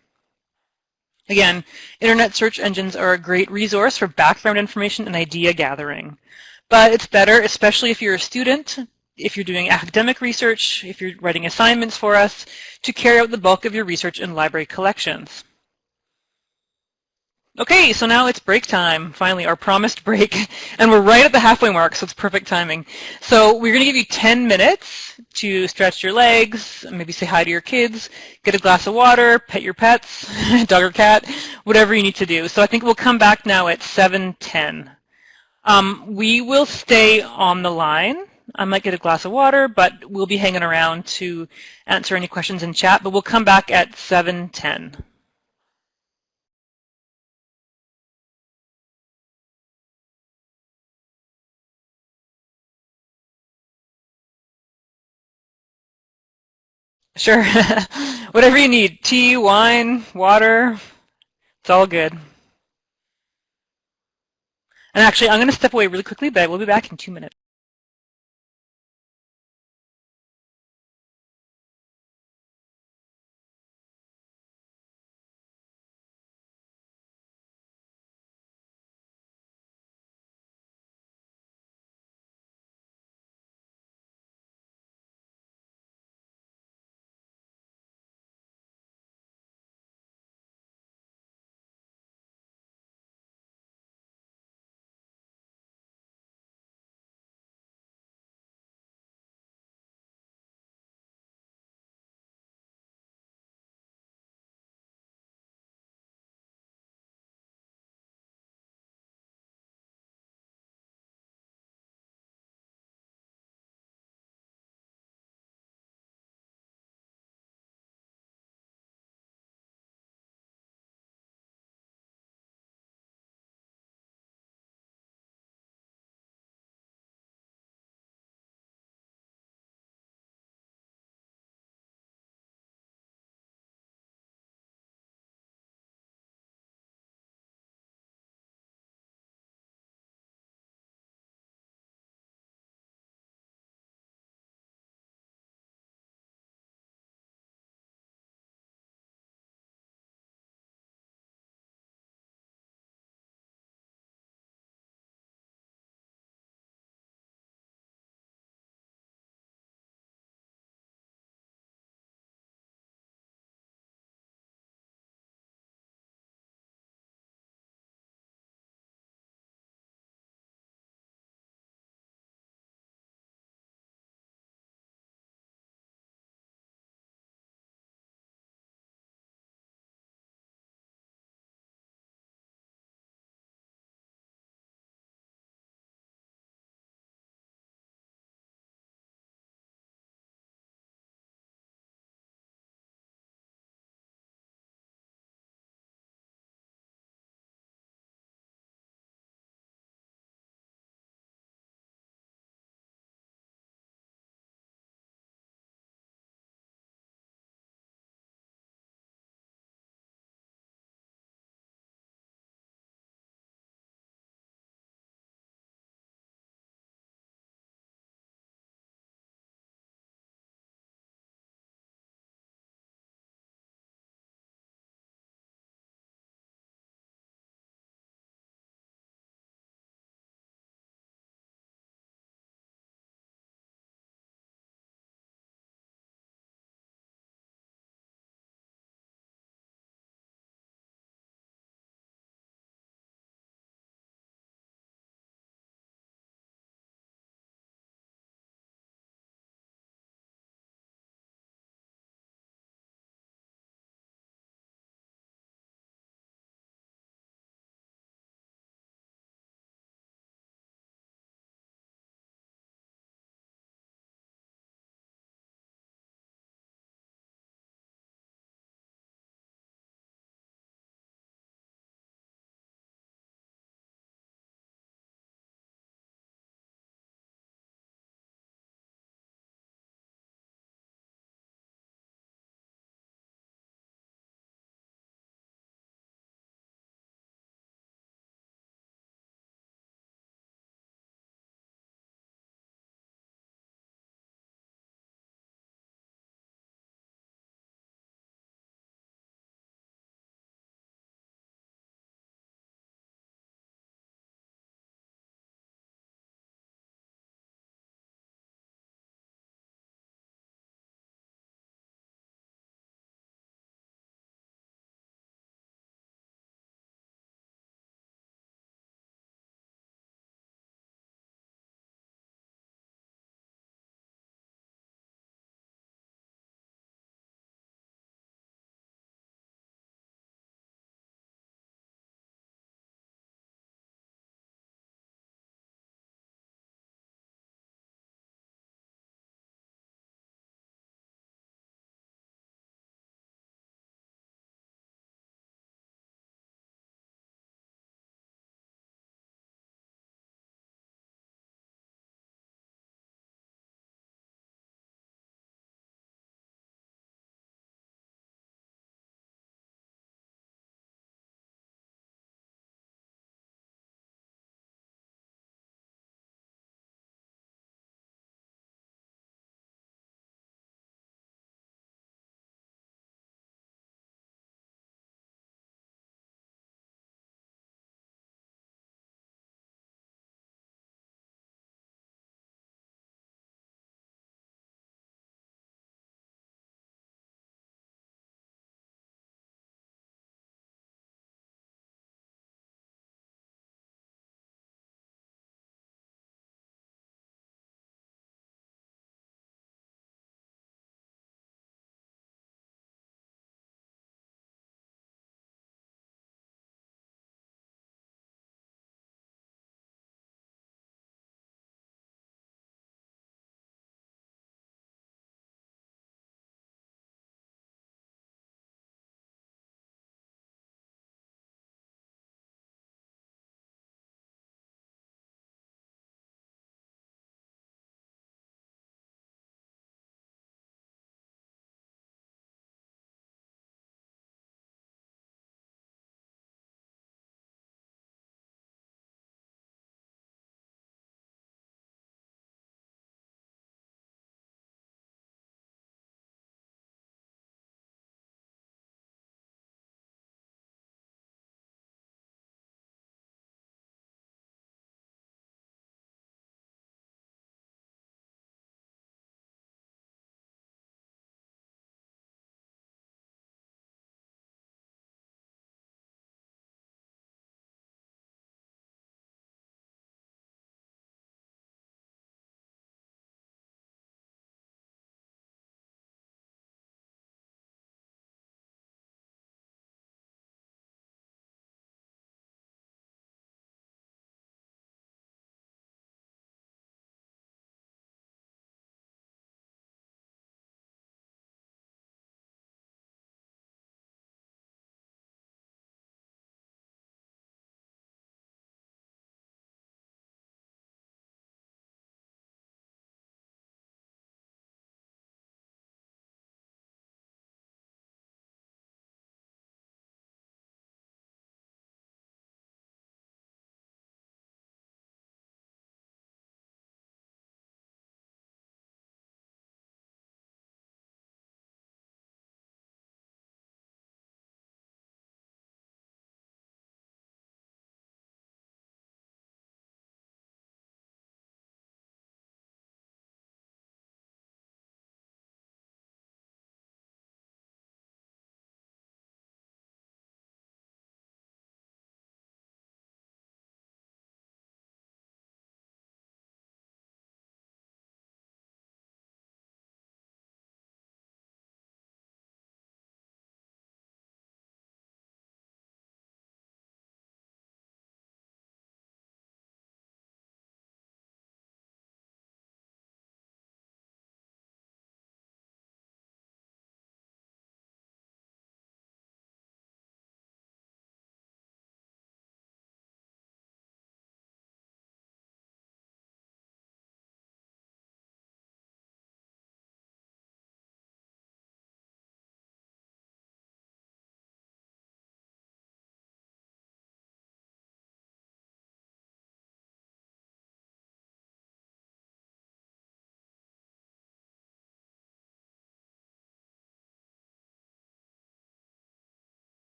Speaker 1: Again, internet search engines are a great resource for background information and idea gathering. But it's better, especially if you're a student, if you're doing academic research, if you're writing assignments for us, to carry out the bulk of your research in library collections. Okay, so now it's break time, finally, our promised break, and we're right at the halfway mark, so it's perfect timing. So we're going to give you 10 minutes to stretch your legs, maybe say hi to your kids, get a glass of water, pet your pets, dog or cat, whatever you need to do. So I think we'll come back now at 7:10. We will stay on the line. I might get a glass of water, but we'll be hanging around to answer any questions in chat, but we'll come back at 7:10. Sure. Whatever you need. Tea, wine, water. It's all good. And actually, I'm going to step away really quickly, but we'll be back in 2 minutes.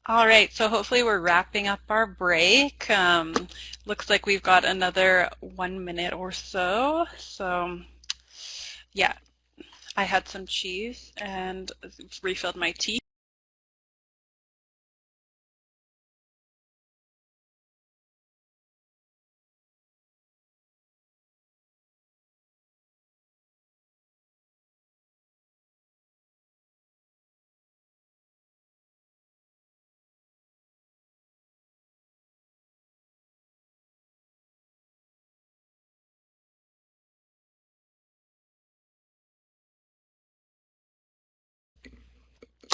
Speaker 2: All right, so hopefully we're wrapping up our break. Looks like we've got another 1 minute or so. So yeah, I had some cheese and refilled my tea.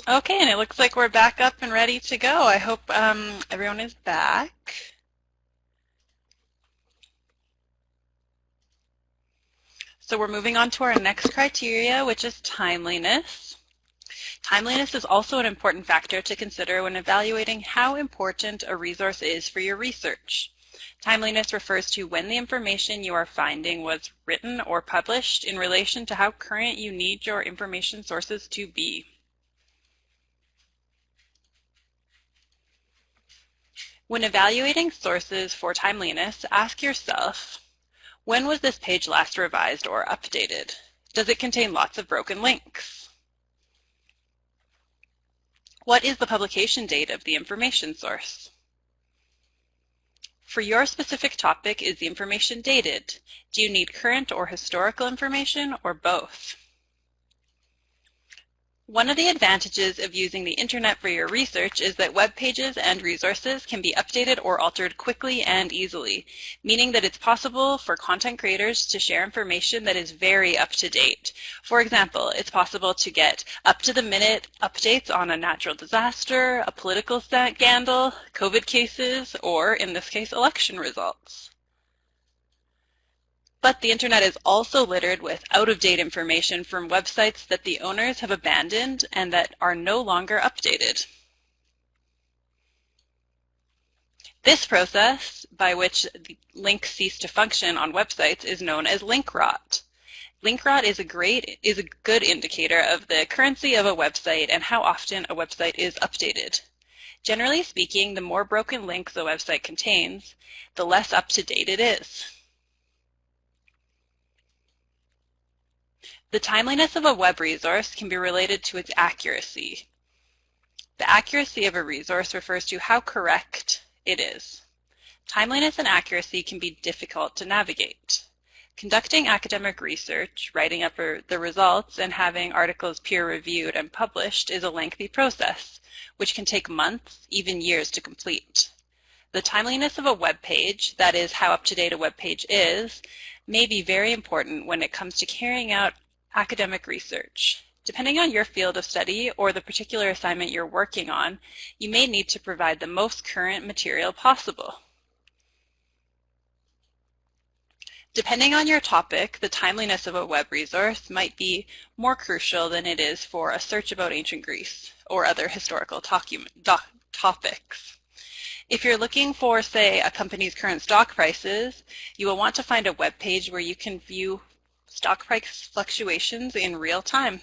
Speaker 2: Okay, and it looks like we're back up and ready to go. I hope everyone is back. So we're moving on to our next criteria, which is timeliness. Timeliness is also an important factor to consider when evaluating how important a resource is for your research. Timeliness refers to when the information you are finding was written or published in relation to how current you need your information sources to be. When evaluating sources for timeliness, ask yourself, when was this page last revised or updated? Does it contain lots of broken links? What is the publication date of the information source? For your specific topic, is the information dated? Do you need current or historical information, or both? One of the advantages of using the internet for your research is that web pages and resources can be updated or altered quickly and easily, meaning that it's possible for content creators to share information that is very up to date. For example, it's possible to get up-to-the-minute updates on a natural disaster, a political scandal, COVID cases, or, in this case, election results. But the internet is also littered with out-of-date information from websites that the owners have abandoned and that are no longer updated. This process, by which the links cease to function on websites, is known as link rot. Link rot is a good indicator of the currency of a website and how often a website is updated. Generally speaking, the more broken links a website contains, the less up-to-date it is. The timeliness of a web resource can be related to its accuracy. The accuracy of a resource refers to how correct it is. Timeliness and accuracy can be difficult to navigate. Conducting academic research, writing up the results, and having articles peer-reviewed and published is a lengthy process, which can take months, even years to complete. The timeliness of a web page, that is, how up-to-date a web page is, may be very important when it comes to carrying out academic research. Depending on your field of study or the particular assignment you're working on, you may need to provide the most current material possible. Depending on your topic, the timeliness of a web resource might be more crucial than it is for a search about ancient Greece or other historical topics. If you're looking for, say, a company's current stock prices, you will want to find a web page where you can view stock price fluctuations in real time,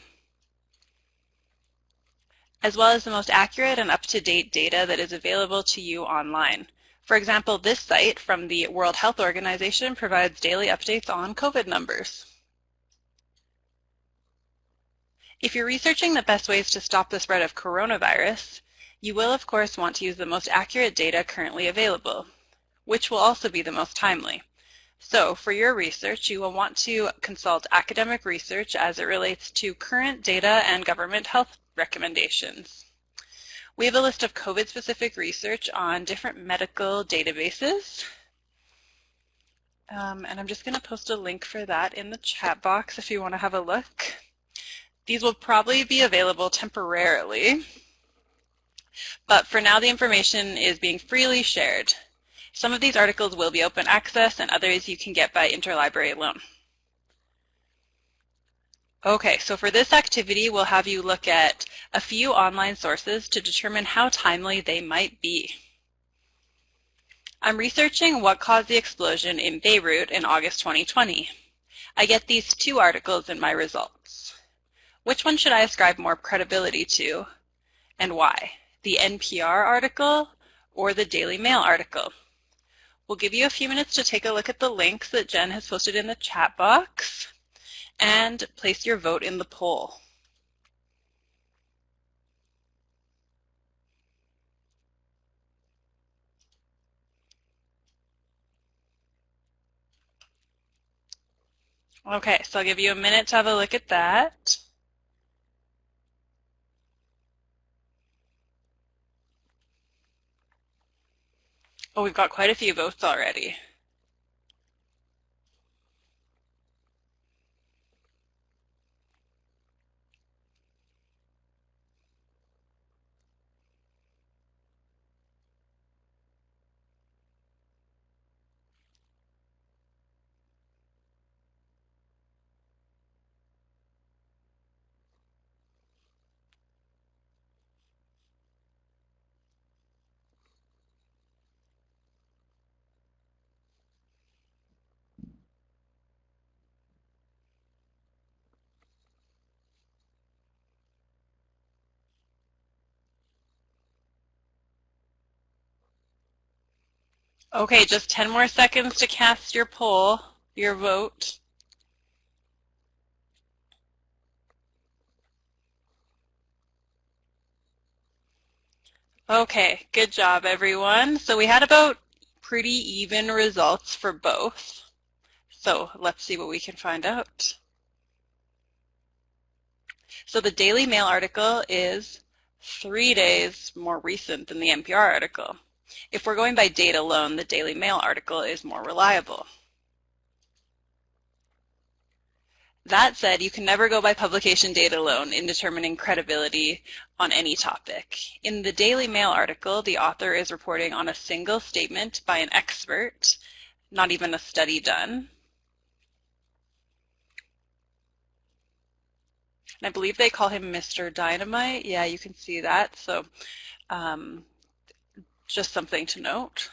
Speaker 2: as well as the most accurate and up-to-date data that is available to you online. For example, this site from the World Health Organization provides daily updates on COVID numbers. If you're researching the best ways to stop the spread of coronavirus, you will of course want to use the most accurate data currently available, which will also be the most timely. So for your research, you will want to consult academic research as it relates to current data and government health recommendations. We have a list of COVID-specific research on different medical databases. And I'm just going to post a link for that in the chat box if you want to have a look. These will probably be available temporarily, but for now the information is being freely shared. Some of these articles will be open access and others you can get by interlibrary loan. Okay, so for this activity we'll have you look at a few online sources to determine how timely they might be. I'm researching what caused the explosion in Beirut in August 2020. I get these two articles in my results. Which one should I ascribe more credibility to, and why? the NPR article, or the Daily Mail article. We'll give you a few minutes to take a look at the links that Jen has posted in the chat box and place your vote in the poll. Okay, so I'll give you a minute to have a look at that. Oh, we've got quite a few votes already. Okay, just 10 more seconds to cast your poll, your vote. Okay, good job everyone. So we had about pretty even results for both. So let's see what we can find out. So the Daily Mail article is 3 days more recent than the NPR article. If we're going by date alone, the Daily Mail article is more reliable. That said, you can never go by publication date alone in determining credibility on any topic. In the Daily Mail article, the author is reporting on a single statement by an expert, not even a study done. And I believe they call him Mr. Dynamite. Yeah, you can see that. So just something to note.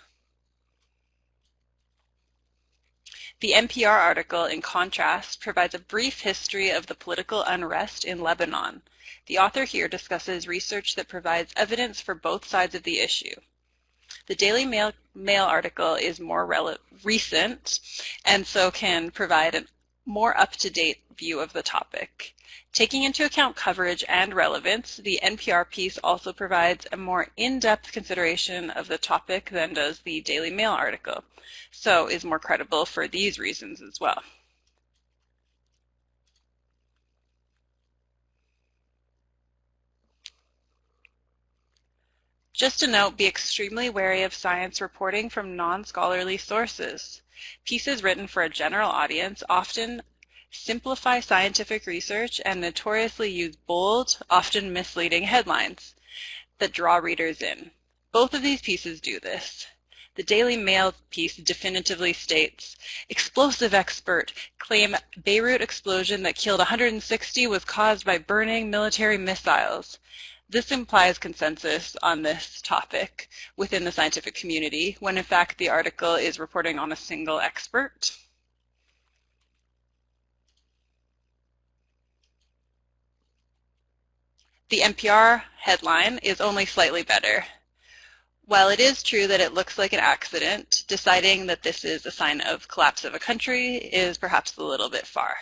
Speaker 2: The NPR article, in contrast, provides a brief history of the political unrest in Lebanon. The author here discusses research that provides evidence for both sides of the issue. The Daily Mail article is more recent and so can provide a more up-to-date view of the topic. Taking into account coverage and relevance, the NPR piece also provides a more in-depth consideration of the topic than does the Daily Mail article, so is more credible for these reasons as well. Just a note, be extremely wary of science reporting from non-scholarly sources. Pieces written for a general audience often simplify scientific research and notoriously use bold, often misleading headlines that draw readers in. Both of these pieces do this. The Daily Mail piece definitively states, "Explosive expert claim Beirut explosion that killed 160 was caused by burning military missiles." This implies consensus on this topic within the scientific community, when in fact the article is reporting on a single expert. The NPR headline is only slightly better. While it is true that it looks like an accident, deciding that this is a sign of collapse of a country is perhaps a little bit far.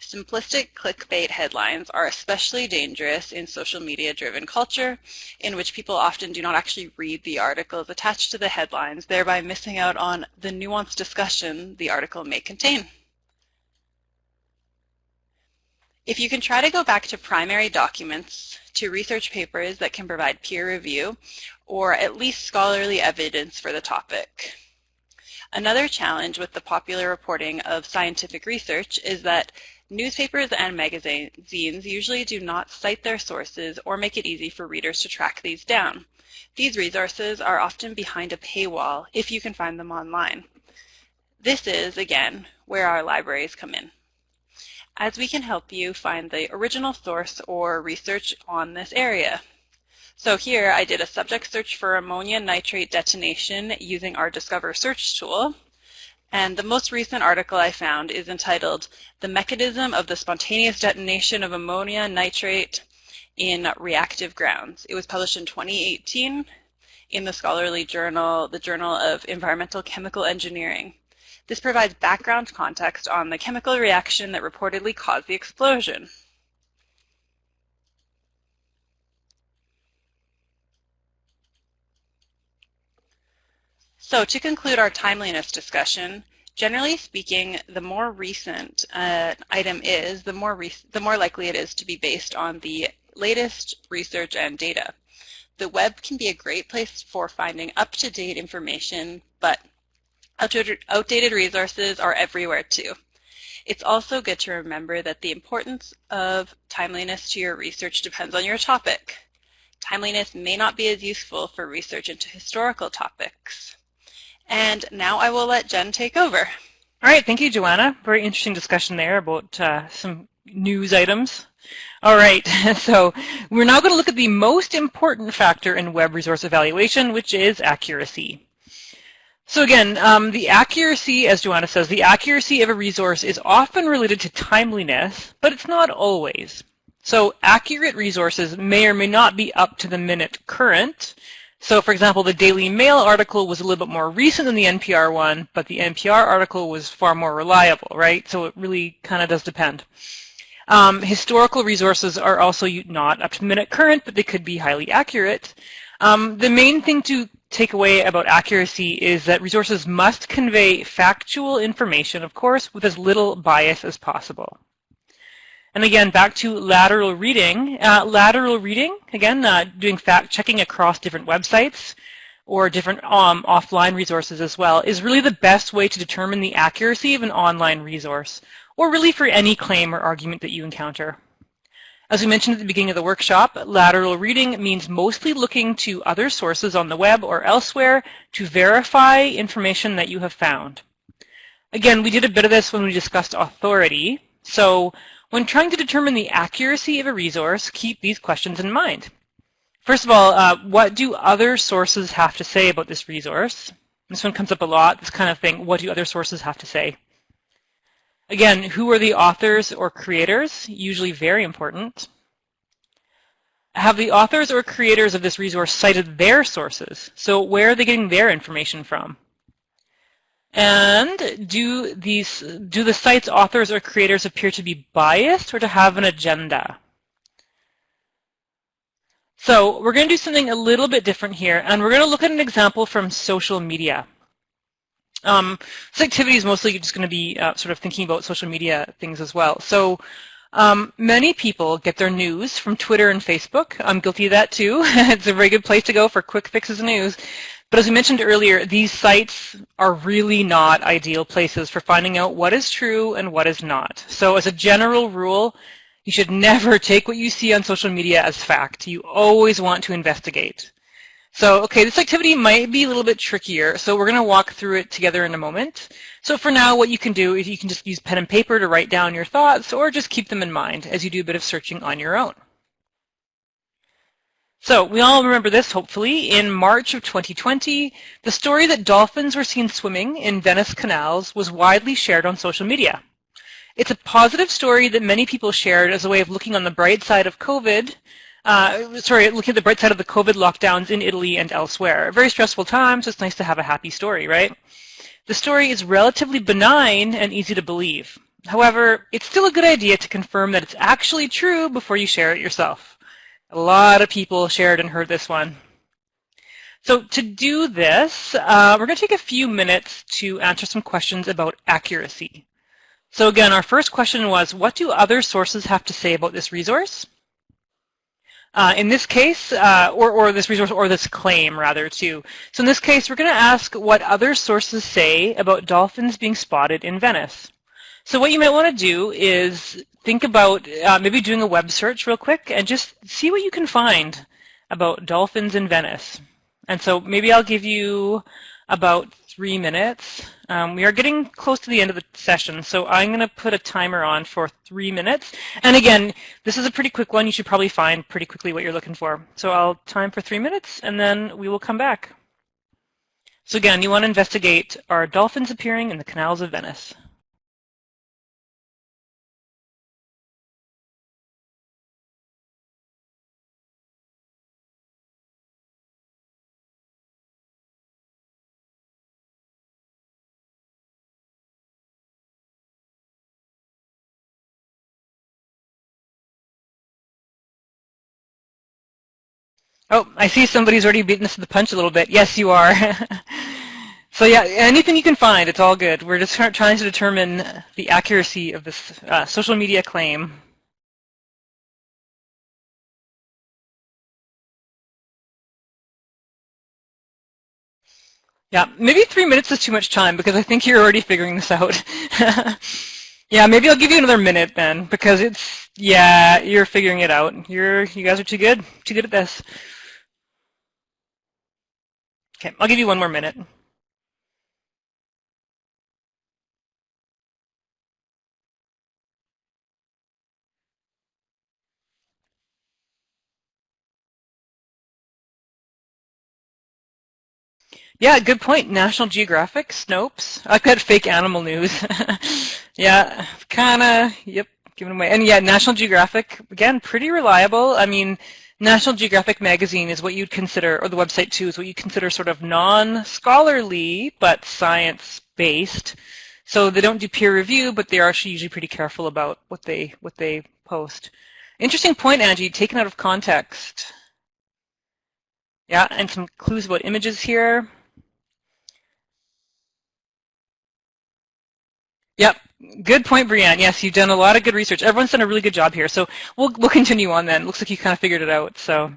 Speaker 2: Simplistic clickbait headlines are especially dangerous in social media-driven culture, in which people often do not actually read the articles attached to the headlines, thereby missing out on the nuanced discussion the article may contain. If you can try to go back to primary documents, to research papers that can provide peer review, or at least scholarly evidence for the topic. Another challenge with the popular reporting of scientific research is that newspapers and magazines usually do not cite their sources or make it easy for readers to track these down. These resources are often behind a paywall if you can find them online. This is, again, where our libraries come in, as we can help you find the original source or research on this area. So here I did a subject search for ammonia nitrate detonation using our Discover search tool, and the most recent article I found is entitled "The Mechanism of the Spontaneous Detonation of Ammonia Nitrate in Reactive Grounds. It was published in 2018 in the scholarly journal, the Journal of Environmental Chemical Engineering. This provides background context on the chemical reaction that reportedly caused the explosion. So to conclude our timeliness discussion, generally speaking, the more recent item is, the more likely it is to be based on the latest research and data. The web can be a great place for finding up-to-date information, but outdated resources are everywhere too. It's also good to remember that the importance of timeliness to your research depends on your topic. Timeliness may not be as useful for research into historical topics. And now I will let Jen take over.
Speaker 1: All right, thank you, Joanna. Very interesting discussion there about some news items. All right, so we're now going to look at the most important factor in web resource evaluation, which is accuracy. So again, the accuracy, as Joanna says, the accuracy of a resource is often related to timeliness, but it's not always. So accurate resources may or may not be up to the minute current. So for example, the Daily Mail article was a little bit more recent than the NPR one, but the NPR article was far more reliable, right? So it really kind of does depend. Historical resources are also not up to the minute current, but they could be highly accurate. The main thing to take away about accuracy is that resources must convey factual information, of course, with as little bias as possible. And again, back to lateral reading. Lateral reading, again, doing fact-checking across different websites or different offline resources as well, is really the best way to determine the accuracy of an online resource, or really for any claim or argument that you encounter. As we mentioned at the beginning of the workshop, lateral reading means mostly looking to other sources on the web or elsewhere to verify information that you have found. Again, we did a bit of this when we discussed authority. So when trying to determine the accuracy of a resource, keep these questions in mind. First of all, what do other sources have to say about this resource? This one comes up a lot, this kind of thing. What do other sources have to say? Again, who are the authors or creators? Usually very important. Have the authors or creators of this resource cited their sources? So where are they getting their information from? And do the site's authors or creators appear to be biased or to have an agenda? So we're going to do something a little bit different here, and we're going to look at an example from social media. This activity is mostly just going to be sort of thinking about social media things as well. So many people get their news from Twitter and Facebook. I'm guilty of that too. It's a very good place to go for quick fixes of news. But as we mentioned earlier, these sites are really not ideal places for finding out what is true and what is not. So as a general rule, you should never take what you see on social media as fact. You always want to investigate. So, okay, this activity might be a little bit trickier, so we're going to walk through it together in a moment. So for now, what you can do is you can just use pen and paper to write down your thoughts, or just keep them in mind as you do a bit of searching on your own. So we all remember this, hopefully. In March of 2020, the story that dolphins were seen swimming in Venice canals was widely shared on social media. It's a positive story that many people shared as a way of looking on the bright side of COVID, looking at the bright side of the COVID lockdowns in Italy and elsewhere. A very stressful time, so it's nice to have a happy story, right? The story is relatively benign and easy to believe. However, it's still a good idea to confirm that it's actually true before you share it yourself. A lot of people shared and heard this one. So to do this, we're going to take a few minutes to answer some questions about accuracy. So again, our first question was, what do other sources have to say about this resource? In this case, or this resource, or this claim, rather, too. So in this case, we're going to ask what other sources say about dolphins being spotted in Venice. So what you might want to do is think about maybe doing a web search real quick and just see what you can find about dolphins in Venice. And so maybe I'll give you about 3 minutes. We are getting close to the end of the session, so I'm going to put a timer on for 3 minutes. And again, this is a pretty quick one. You should probably find pretty quickly what you're looking for. So I'll time for 3 minutes, and then we will come back. So again, you want to investigate, are dolphins appearing in the canals of Venice? Oh, I see somebody's already beaten us to the punch a little bit. Yes, you are. So yeah, anything you can find, it's all good. We're just trying to determine the accuracy of this social media claim. Yeah, maybe 3 minutes is too much time because I think you're already figuring this out. Yeah, maybe I'll give you another minute then because yeah, you're figuring it out. You guys are too good at this. Okay, I'll give you one more minute. Yeah, good point. National Geographic, Snopes. I've got fake animal news. Yeah, kind of, yep, giving away. And yeah, National Geographic, again, pretty reliable. I mean, National Geographic magazine is what you'd consider, or the website too, is what you consider sort of non-scholarly, but science-based. So they don't do peer review, but they're actually usually pretty careful about what they post. Interesting point, Angie, taken out of context. Yeah, and some clues about images here. Yep. Good point, Brianne. Yes, you've done a lot of good research. Everyone's done a really good job here. So we'll continue on then. Looks like you kind of figured it out. So,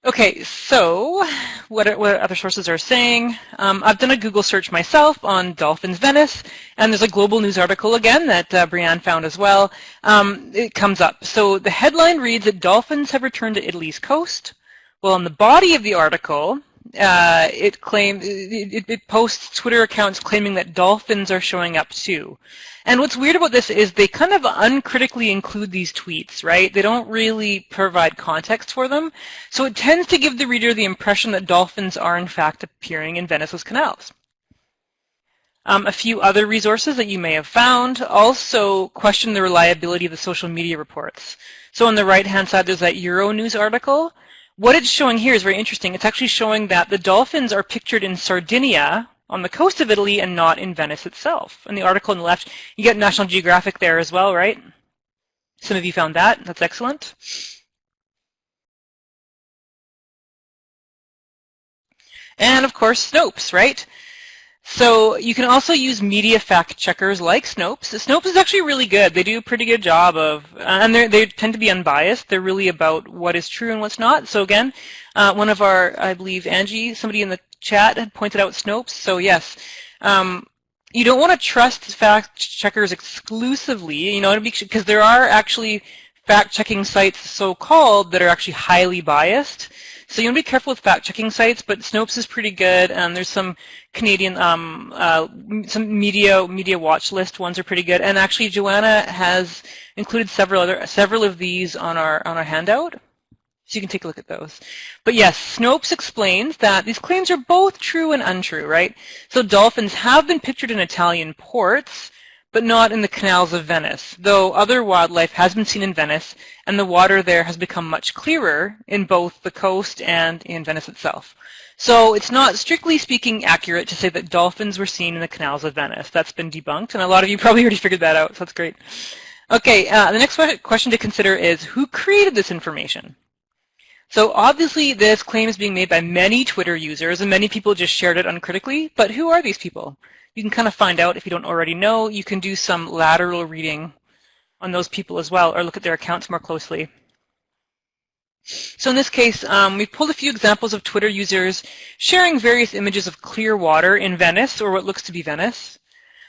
Speaker 1: okay. So, what other sources are saying? I've done a Google search myself on Dolphins Venice, and there's a global news article again that Brianne found as well. It comes up. So the headline reads that dolphins have returned to Italy's coast. Well, in the body of the article, it posts Twitter accounts claiming that dolphins are showing up too. And what's weird about this is they kind of uncritically include these tweets, right? They don't really provide context for them. So it tends to give the reader the impression that dolphins are in fact appearing in Venice's canals. A few other resources that you may have found also question the reliability of the social media reports. So on the right-hand side, there's that Euronews article. What it's showing here is very interesting. It's actually showing that the dolphins are pictured in Sardinia on the coast of Italy and not in Venice itself. In the article on the left, you get National Geographic there as well, right? Some of you found that. That's excellent. And of course, Snopes, right? So you can also use media fact checkers like Snopes. Snopes is actually really good. They do a pretty good job of, and they tend to be unbiased. They're really about what is true and what's not. So again, one of our, I believe Angie, somebody in the chat had pointed out Snopes. So yes, you don't want to trust fact checkers exclusively, you know, because there are actually fact checking sites so-called that are actually highly biased. So you want to be careful with fact-checking sites, but Snopes is pretty good. There's some Canadian, some media watch list ones are pretty good. And actually, Joanna has included several of these on our handout, so you can take a look at those. But yes, Snopes explains that these claims are both true and untrue, right? So dolphins have been pictured in Italian ports, but not in the canals of Venice, though other wildlife has been seen in Venice, and the water there has become much clearer in both the coast and in Venice itself. So it's not, strictly speaking, accurate to say that dolphins were seen in the canals of Venice. That's been debunked, and a lot of you probably already figured that out, so that's great. Okay, the next question to consider is, who created this information? So obviously this claim is being made by many Twitter users, and many people just shared it uncritically, but who are these people? You can kind of find out if you don't already know. You can do some lateral reading on those people as well, or look at their accounts more closely. So in this case, we've pulled a few examples of Twitter users sharing various images of clear water in Venice, or what looks to be Venice.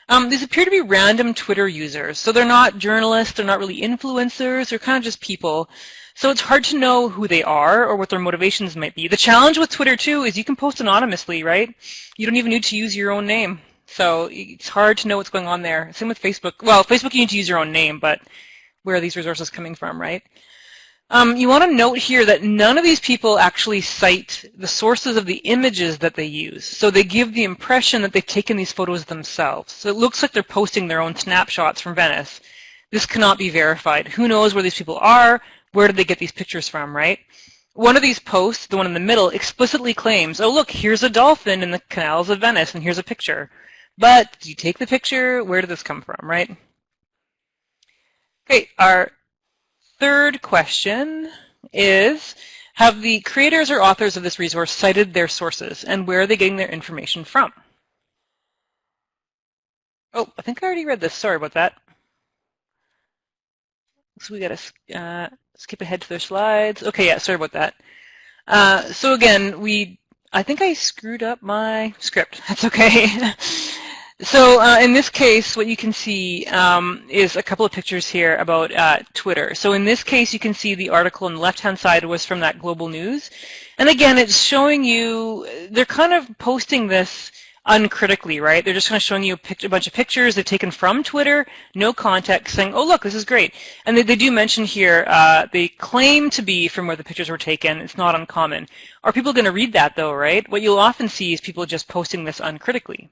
Speaker 1: These appear to be random Twitter users. So they're not journalists, they're not really influencers, they're kind of just people. So it's hard to know who they are or what their motivations might be. The challenge with Twitter, too, is you can post anonymously, right? You don't even need to use your own name. So it's hard to know what's going on there. Same with Facebook. Well, Facebook, you need to use your own name, but where are these resources coming from, right? You want to note here that none of these people actually cite the sources of the images that they use. So they give the impression that they've taken these photos themselves. So it looks like they're posting their own snapshots from Venice. This cannot be verified. Who knows where these people are? Where did they get these pictures from, right? One of these posts, the one in the middle, explicitly claims, oh, look, here's a dolphin in the canals of Venice, and here's a picture. But did you take the picture? Where did this come from, right? Okay, our third question is, have the creators or authors of this resource cited their sources, and where are they getting their information from? Oh, I think I already read this. Sorry about that. So we got to skip ahead to their slides. Okay, yeah, sorry about that. So again, I think I screwed up my script. That's okay. So in this case, what you can see is a couple of pictures here about Twitter. So in this case, you can see the article on the left-hand side was from that Global News. And again, it's showing you, they're kind of posting this uncritically, right? They're just kind of showing you a bunch of pictures they've taken from Twitter, no context, saying, oh, look, this is great. And they do mention here, they claim to be from where the pictures were taken. It's not uncommon. Are people going to read that, though, right? What you'll often see is people just posting this uncritically.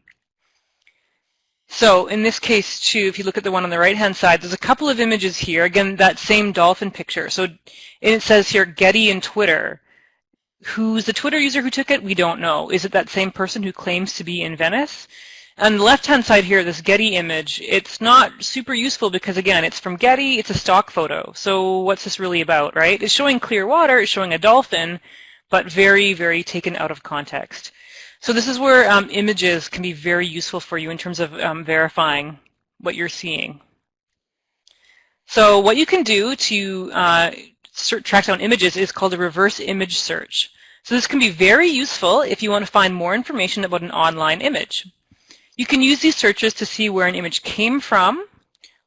Speaker 1: So in this case, too, if you look at the one on the right-hand side, there's a couple of images here. Again, that same dolphin picture. So it says here, Getty and Twitter. Who's the Twitter user who took it? We don't know. Is it that same person who claims to be in Venice? On the left-hand side here, this Getty image, it's not super useful because, again, it's from Getty. It's a stock photo. So what's this really about, right? It's showing clear water. It's showing a dolphin, but very, very taken out of context. So this is where images can be very useful for you in terms of verifying what you're seeing. So what you can do to track down images is called a reverse image search. So this can be very useful if you want to find more information about an online image. You can use these searches to see where an image came from,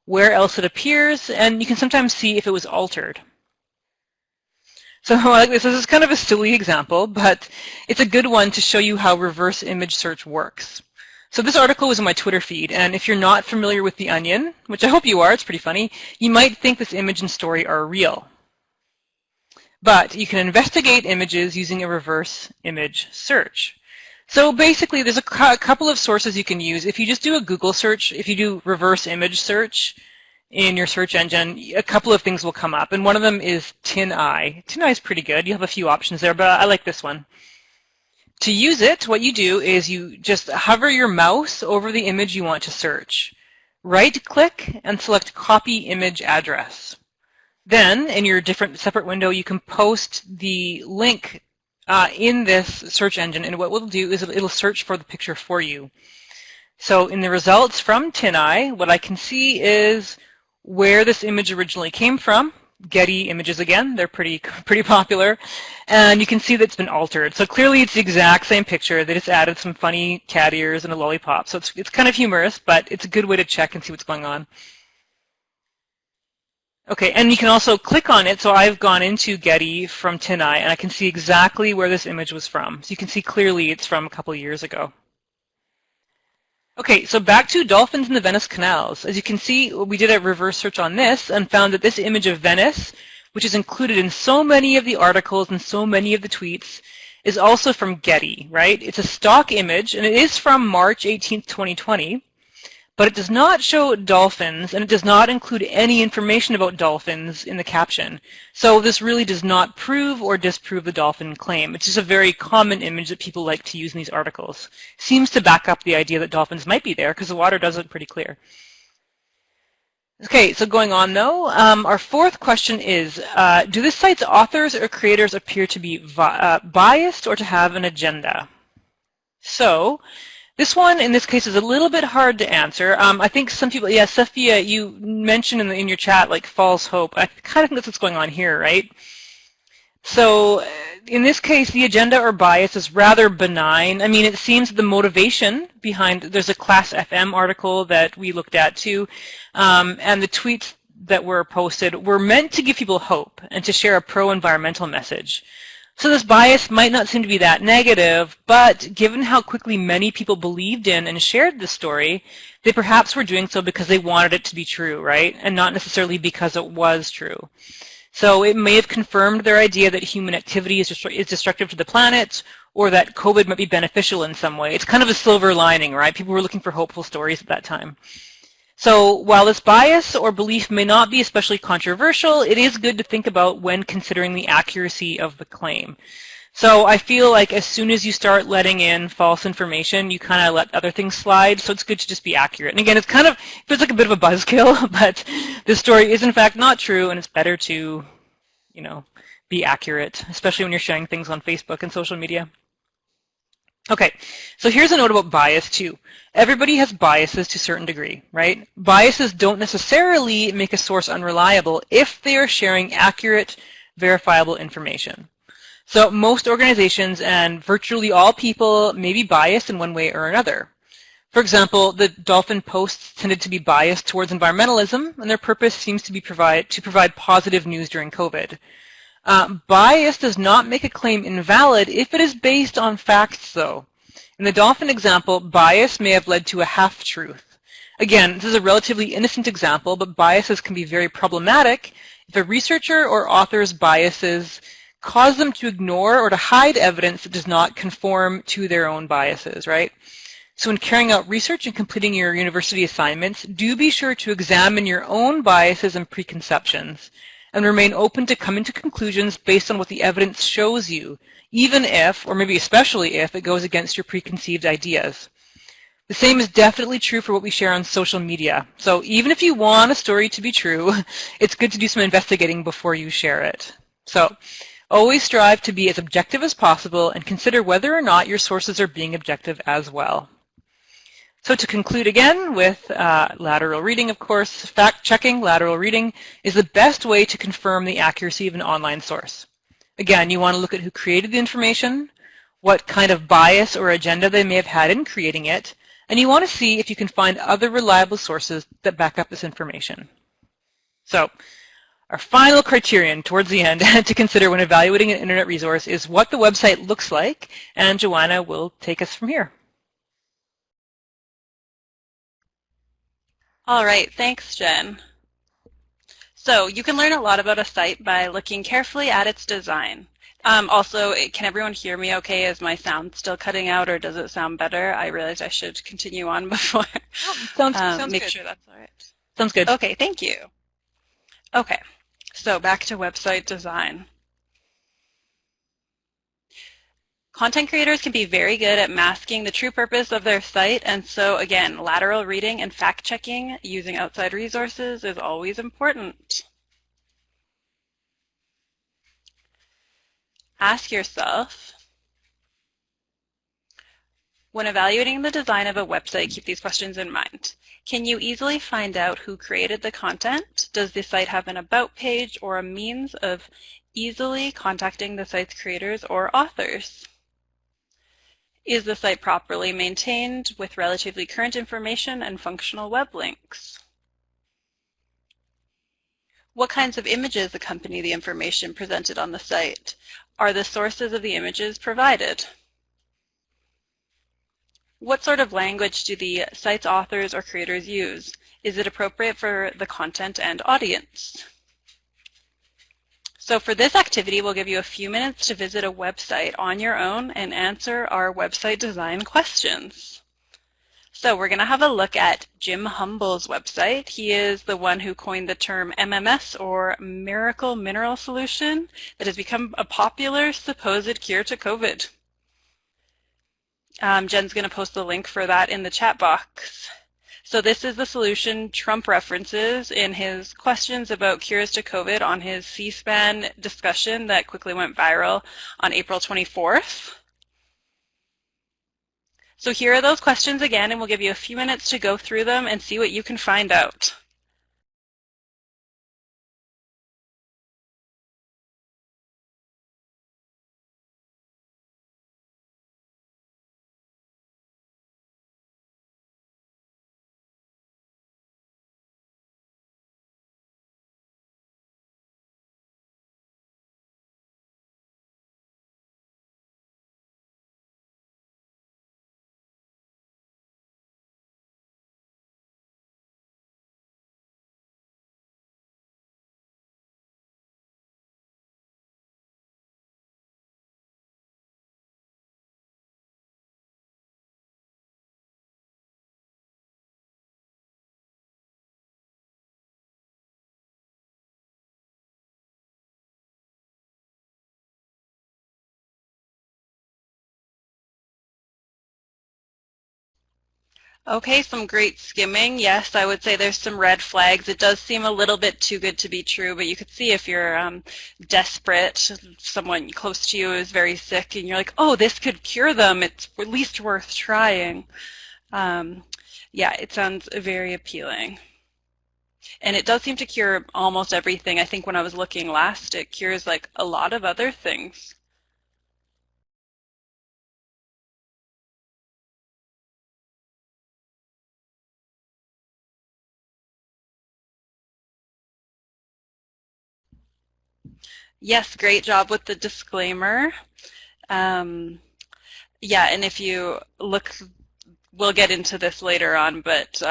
Speaker 1: where else it appears, and you can sometimes see if it was altered. So like this is kind of a silly example, but it's a good one to show you how reverse image search works. So this article was on my Twitter feed, and if you're not familiar with The Onion, which I hope you are, it's pretty funny, you might think this image and story are real. But you can investigate images using a reverse image search. So basically, there's a couple of sources you can use. If you just do a Google search, if you do reverse image search in your search engine, a couple of things will come up, and one of them is TinEye. TinEye is pretty good. You have a few options there, but I like this one. To use it, what you do is you just hover your mouse over the image you want to search. Right-click and select Copy Image Address. Then, in your separate window, you can post the link in this search engine, and what it'll do is it'll search for the picture for you. So in the results from TinEye, what I can see is where this image originally came from. Getty images again, they're pretty popular, and you can see that it's been altered. So clearly it's the exact same picture. They just added some funny cat ears and a lollipop. So it's kind of humorous, but it's a good way to check and see what's going on. Okay, and you can also click on it. So I've gone into Getty from TinEye, and I can see exactly where this image was from. So you can see clearly it's from a couple of years ago. Okay, so back to dolphins in the Venice canals. As you can see, we did a reverse search on this and found that this image of Venice, which is included in so many of the articles and so many of the tweets, is also from Getty, right? It's a stock image, and it is from March 18th, 2020, but it does not show dolphins, and it does not include any information about dolphins in the caption. So this really does not prove or disprove the dolphin claim. It's just a very common image that people like to use in these articles. Seems to back up the idea that dolphins might be there because the water does look pretty clear. Okay, so going on though, our fourth question is, do this site's authors or creators appear to be biased or to have an agenda? So, this one, in this case, is a little bit hard to answer. I think some people, yeah, Sophia, you mentioned in your chat, like, false hope. I kind of think that's what's going on here, right? So, in this case, the agenda or bias is rather benign. I mean, it seems the motivation behind, there's a Class FM article that we looked at, too, and the tweets that were posted were meant to give people hope and to share a pro-environmental message. So this bias might not seem to be that negative, but given how quickly many people believed in and shared this story, they perhaps were doing so because they wanted it to be true, right? And not necessarily because it was true. So it may have confirmed their idea that human activity is destructive to the planet, or that COVID might be beneficial in some way. It's kind of a silver lining, right? People were looking for hopeful stories at that time. So while this bias or belief may not be especially controversial, it is good to think about when considering the accuracy of the claim. So I feel like as soon as you start letting in false information, you kind of let other things slide, so it's good to just be accurate. And again, it's kind of, feels like a bit of a buzzkill, but this story is in fact not true, and it's better to, you know, be accurate, especially when you're sharing things on Facebook and social media. Okay, so here's a note about bias too. Everybody has biases to a certain degree, right? Biases don't necessarily make a source unreliable if they are sharing accurate, verifiable information. So most organizations and virtually all people may be biased in one way or another. For example, the Dolphin Posts tended to be biased towards environmentalism, and their purpose seems to be to provide positive news during COVID. Bias does not make a claim invalid if it is based on facts, though. In the Dolphin example, bias may have led to a half-truth. Again, this is a relatively innocent example, but biases can be very problematic if a researcher or author's biases cause them to ignore or to hide evidence that does not conform to their own biases, right? So in carrying out research and completing your university assignments, do be sure to examine your own biases and preconceptions and remain open to coming to conclusions based on what the evidence shows you, even if, or maybe especially if, it goes against your preconceived ideas. The same is definitely true for what we share on social media. So even if you want a story to be true, it's good to do some investigating before you share it. So always strive to be as objective as possible and consider whether or not your sources are being objective as well. So to conclude again with lateral reading, of course, fact-checking, lateral reading, is the best way to confirm the accuracy of an online source. Again, you want to look at who created the information, what kind of bias or agenda they may have had in creating it, and you want to see if you can find other reliable sources that back up this information. So our final criterion towards the end to consider when evaluating an internet resource is what the website looks like, and Joanna will take us from here.
Speaker 2: All right, thanks, Jen. So you can learn a lot about a site by looking carefully at its design. Also, can everyone hear me okay? Is my sound still cutting out, or does it sound better? I realized I should continue on before.
Speaker 1: Sounds
Speaker 2: make
Speaker 1: good.
Speaker 2: sure that's all right.
Speaker 1: Sounds good.
Speaker 2: Okay, thank you. Okay, so back to website design. Content creators can be very good at masking the true purpose of their site, and so again, lateral reading and fact-checking using outside resources is always important. Ask yourself, when evaluating the design of a website, keep these questions in mind. Can you easily find out who created the content? Does the site have an about page or a means of easily contacting the site's creators or authors? Is the site properly maintained with relatively current information and functional web links? What kinds of images accompany the information presented on the site? Are the sources of the images provided? What sort of language do the site's authors or creators use? Is it appropriate for the content and audience? So for this activity, we'll give you a few minutes to visit a website on your own and answer our website design questions. So we're going to have a look at Jim Humble's website. He is the one who coined the term MMS, or Miracle Mineral Solution, that has become a popular supposed cure to COVID. Jen's going to post the link for that in the chat box. So this is the solution Trump references in his questions about cures to COVID on his C-SPAN discussion that quickly went viral on April 24th. So here are those questions again, and we'll give you a few minutes to go through them and see what you can find out. Okay, some great skimming. Yes, I would say there's some red flags. It does seem a little bit too good to be true, but you could see if you're desperate, someone close to you is very sick, and you're like, oh, this could cure them. It's at least worth trying. Yeah, it sounds very appealing. And it does seem to cure almost everything. I think when I was looking last, it cures like a lot of other things. Yes, great job with the disclaimer. Yeah, and if you look, we'll get into this later on, but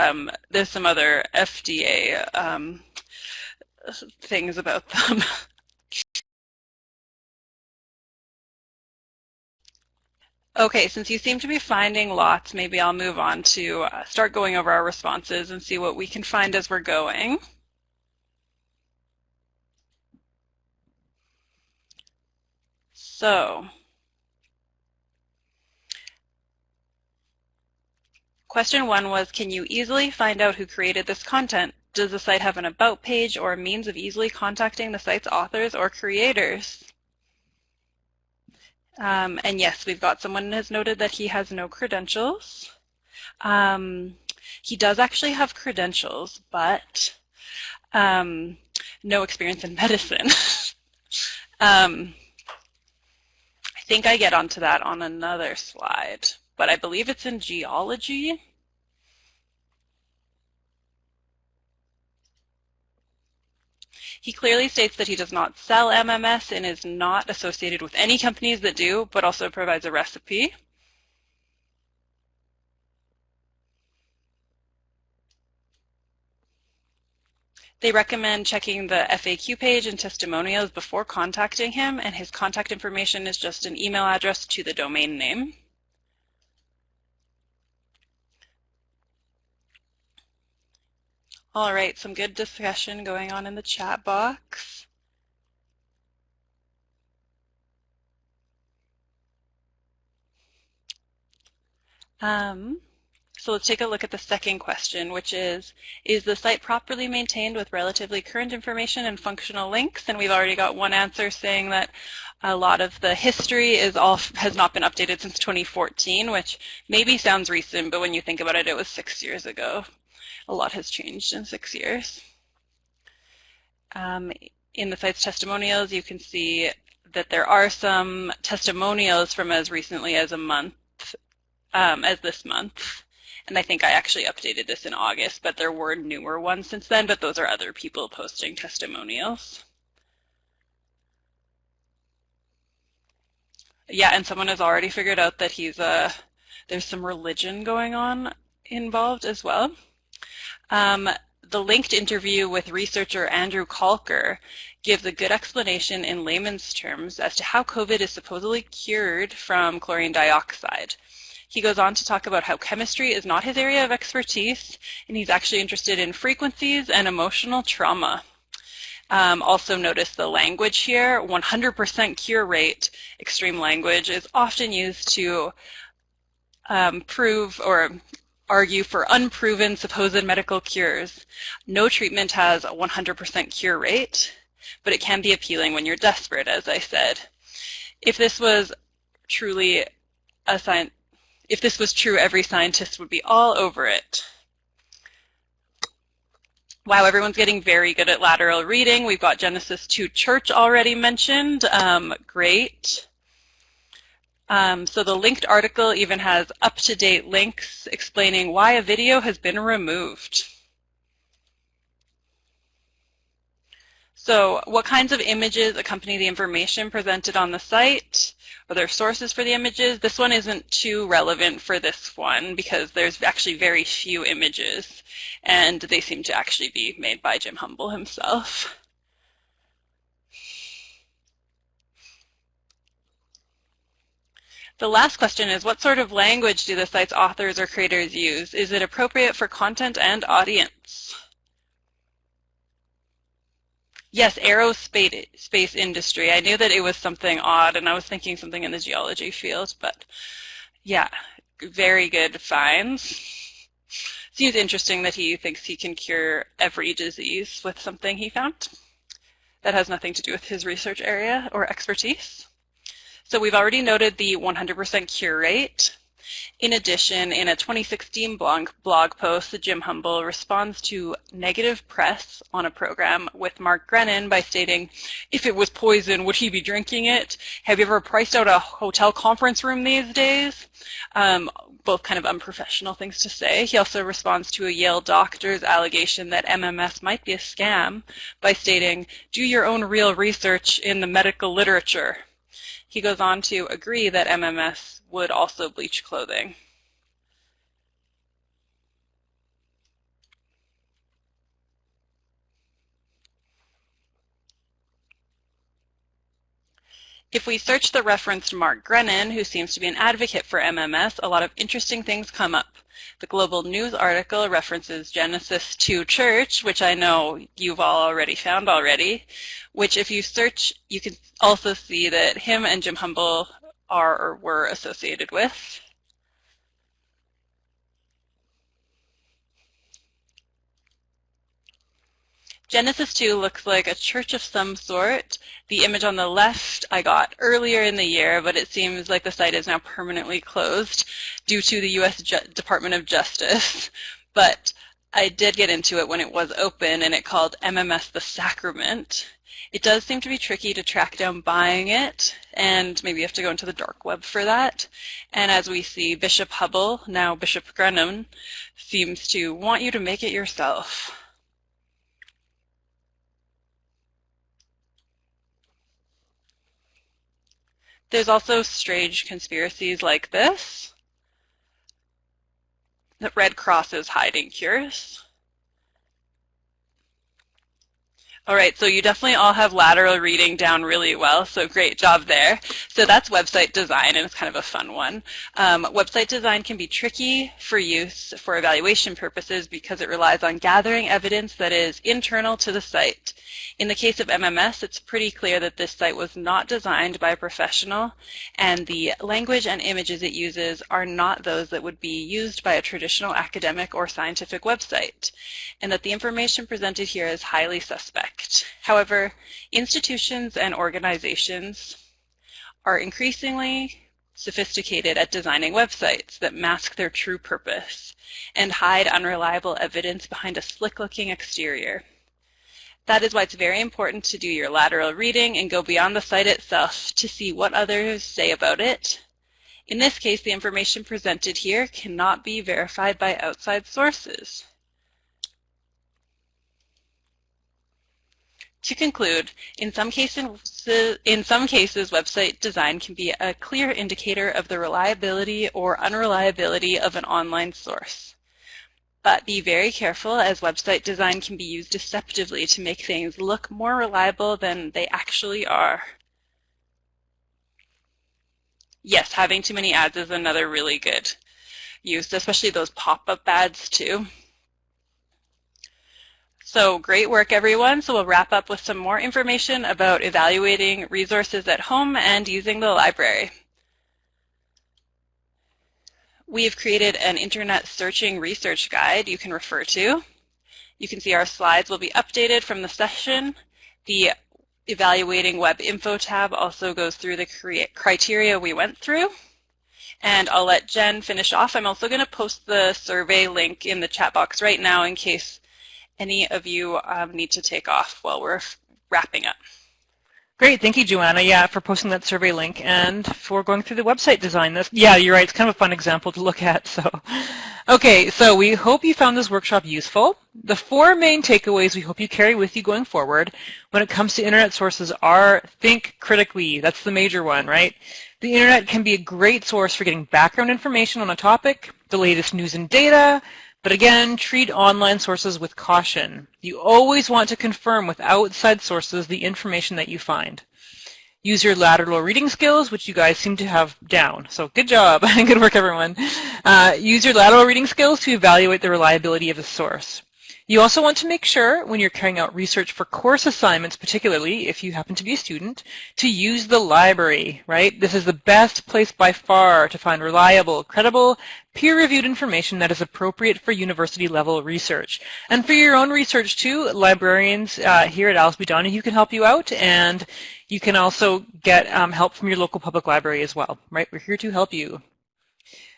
Speaker 2: there's some other FDA things about them. Okay, since you seem to be finding lots, maybe I'll move on to start going over our responses and see what we can find as we're going. So, question 1 was, can you easily find out who created this content? Does the site have an about page or a means of easily contacting the site's authors or creators? And yes, we've got someone who has noted that he has no credentials. He does actually have credentials, but no experience in medicine. I think I get onto that on another slide, but I believe it's in geology. He clearly states that he does not sell MMS and is not associated with any companies that do, but also provides a recipe. They recommend checking the FAQ page and testimonials before contacting him, and his contact information is just an email address to the domain name. All right, some good discussion going on in the chat box. So let's take a look at the second question, which is the site properly maintained with relatively current information and functional links? And we've already got one answer saying that a lot of the history has not been updated since 2014, which maybe sounds recent, but when you think about it, it was 6 years ago. A lot has changed in 6 years. In the site's testimonials, you can see that there are some testimonials from as recently as a month, as this month. And I think I actually updated this in August, but there were newer ones since then, but those are other people posting testimonials. Yeah, and someone has already figured out that there's some religion going on involved as well. The linked interview with researcher Andrew Kalker gives a good explanation in layman's terms as to how COVID is supposedly cured from chlorine dioxide. He goes on to talk about how chemistry is not his area of expertise, and he's actually interested in frequencies and emotional trauma. Also notice the language here, 100% cure rate. Extreme language is often used to prove or argue for unproven supposed medical cures. No treatment has a 100% cure rate, but it can be appealing when you're desperate, as I said. If this was truly if this was true, every scientist would be all over it. Wow, everyone's getting very good at lateral reading. We've got Genesis 2 Church already mentioned. Great. So the linked article even has up-to-date links explaining why a video has been removed. So what kinds of images accompany the information presented on the site? Are there sources for the images? This one isn't too relevant for this one because there's actually very few images, and they seem to actually be made by Jim Humble himself. The last question is, what sort of language do the site's authors or creators use? Is it appropriate for content and audience? Yes, aerospace industry. I knew that it was something odd, and I was thinking something in the geology field, but yeah, very good finds. Seems interesting that he thinks he can cure every disease with something he found. That has nothing to do with his research area or expertise. So we've already noted the 100% cure rate. In addition, in a 2016 blog post, Jim Humble responds to negative press on a program with Mark Grennan by stating, if it was poison, would he be drinking it? Have you ever priced out a hotel conference room these days? Both kind of unprofessional things to say. He also responds to a Yale doctor's allegation that MMS might be a scam by stating, do your own real research in the medical literature. He goes on to agree that MMS would also bleach clothing. If we search the referenced Mark Grennan, who seems to be an advocate for MMS, a lot of interesting things come up. The Global News article references Genesis 2 Church, which I know you've all already found already, which if you search, you can also see that him and Jim Humble are or were associated with. Genesis 2 looks like a church of some sort. The image on the left I got earlier in the year, but it seems like the site is now permanently closed due to the U.S. Department of Justice. But I did get into it when it was open, and it called MMS the Sacrament. It does seem to be tricky to track down buying it, and maybe you have to go into the dark web for that. And as we see, Bishop Hubble, now Bishop Grennan, seems to want you to make it yourself. There's also strange conspiracies like this, that Red Cross is hiding cures. All right, so you definitely all have lateral reading down really well, so great job there. So that's website design, and it's kind of a fun one. Website design can be tricky for use for evaluation purposes because it relies on gathering evidence that is internal to the site. In the case of MMS, it's pretty clear that this site was not designed by a professional, and the language and images it uses are not those that would be used by a traditional academic or scientific website, and that the information presented here is highly suspect. However, institutions and organizations are increasingly sophisticated at designing websites that mask their true purpose and hide unreliable evidence behind a slick-looking exterior. That is why it's very important to do your lateral reading and go beyond the site itself to see what others say about it. In this case, the information presented here cannot be verified by outside sources. To conclude, in some cases, website design can be a clear indicator of the reliability or unreliability of an online source. But be very careful, as website design can be used deceptively to make things look more reliable than they actually are. Yes, having too many ads is another really good use, especially those pop-up ads too. So great work, everyone. So we'll wrap up with some more information about evaluating resources at home and using the library. We've created an internet searching research guide you can refer to. You can see our slides will be updated from the session. The Evaluating Web Info tab also goes through the criteria we went through. And I'll let Jen finish off. I'm also going to post the survey link in the chat box right now in case any of you need to take off while we're wrapping up.
Speaker 1: Great, thank you, Joanna, for posting that survey link and for going through the website design. You're right, it's kind of a fun example to look at. Okay, so we hope you found this workshop useful. The 4 main takeaways we hope you carry with you going forward when it comes to internet sources are think critically. That's the major one, right? The internet can be a great source for getting background information on a topic, the latest news and data, but again, treat online sources with caution. You always want to confirm with outside sources the information that you find. Use your lateral reading skills, which you guys seem to have down. So good job. Good work, everyone. Use your lateral reading skills to evaluate the reliability of a source. You also want to make sure when you're carrying out research for course assignments, particularly if you happen to be a student, to use the library, right? This is the best place by far to find reliable, credible, peer-reviewed information that is appropriate for university-level research. And for your own research too, librarians here at Alice B. Donahue can help you out, and you can also get help from your local public library as well, right? We're here to help you.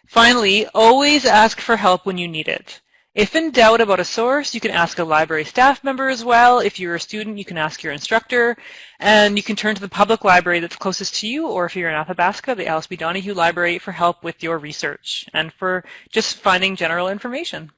Speaker 1: Finally, always ask for help when you need it. If in doubt about a source, you can ask a library staff member as well. If you're a student, you can ask your instructor, and you can turn to the public library that's closest to you, or if you're in Athabasca, the Alice B. Donahue Library, for help with your research and for just finding general information.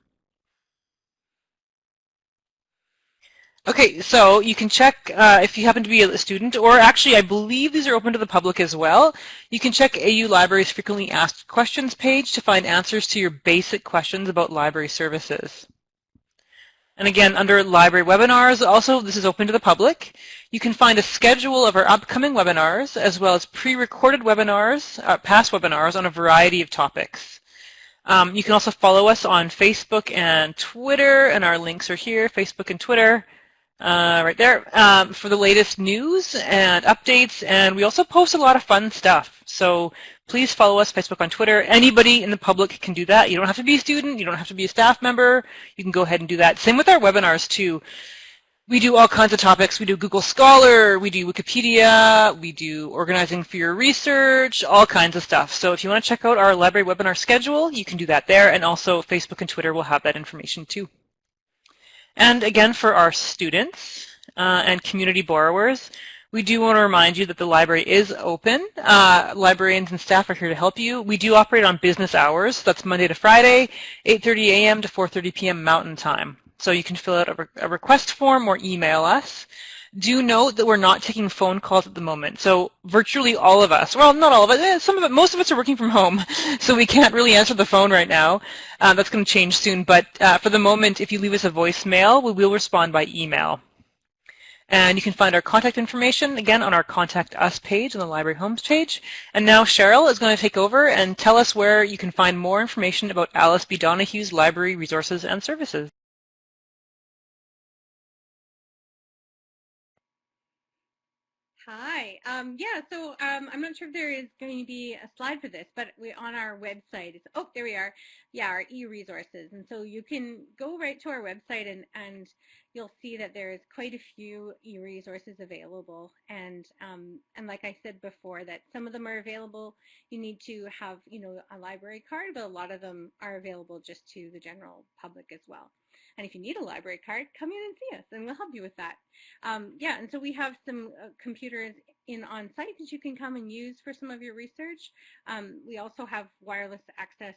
Speaker 1: Okay, so you can check if you happen to be a student, or actually I believe these are open to the public as well. You can check AU Library's Frequently Asked Questions page to find answers to your basic questions about library services. And again, under library webinars, also this is open to the public. You can find a schedule of our upcoming webinars, as well as pre-recorded webinars, past webinars on a variety of topics. You can also follow us on Facebook and Twitter, and our links are here, Facebook and Twitter. Right there for the latest news and updates, and we also post a lot of fun stuff. So please follow us, Facebook and Twitter. Anybody in the public can do that. You don't have to be a student. You don't have to be a staff member. You can go ahead and do that. Same with our webinars too. We do all kinds of topics. We do Google Scholar, we do Wikipedia, we do organizing for your research, all kinds of stuff. So if you want to check out our library webinar schedule, you can do that there, and also Facebook and Twitter will have that information too. And again, for our students and community borrowers, we do want to remind you that the library is open. Librarians and staff are here to help you. We do operate on business hours. That's Monday to Friday, 8:30 a.m. to 4:30 p.m. Mountain Time. So you can fill out a request form or email us. Do note that we're not taking phone calls at the moment. So virtually all of us, well, not all of us, most of us are working from home, so we can't really answer the phone right now. That's going to change soon, but for the moment, if you leave us a voicemail, we will respond by email. And you can find our contact information, again, on our Contact Us page on the library homes page. And now Cheryl is going to take over and tell us where you can find more information about Alice B. Donahue's library resources and services.
Speaker 3: Hi. Yeah, so I'm not sure if there is going to be a slide for this, but on our website, oh, there we are. Yeah, our e-resources. And so you can go right to our website and you'll see that there is quite a few e-resources available. And like I said before, that some of them are available. You need to have, a library card, but a lot of them are available just to the general public as well. And if you need a library card, come in and see us, and we'll help you with that. Yeah, and so we have some computers on site that you can come and use for some of your research. We also have wireless access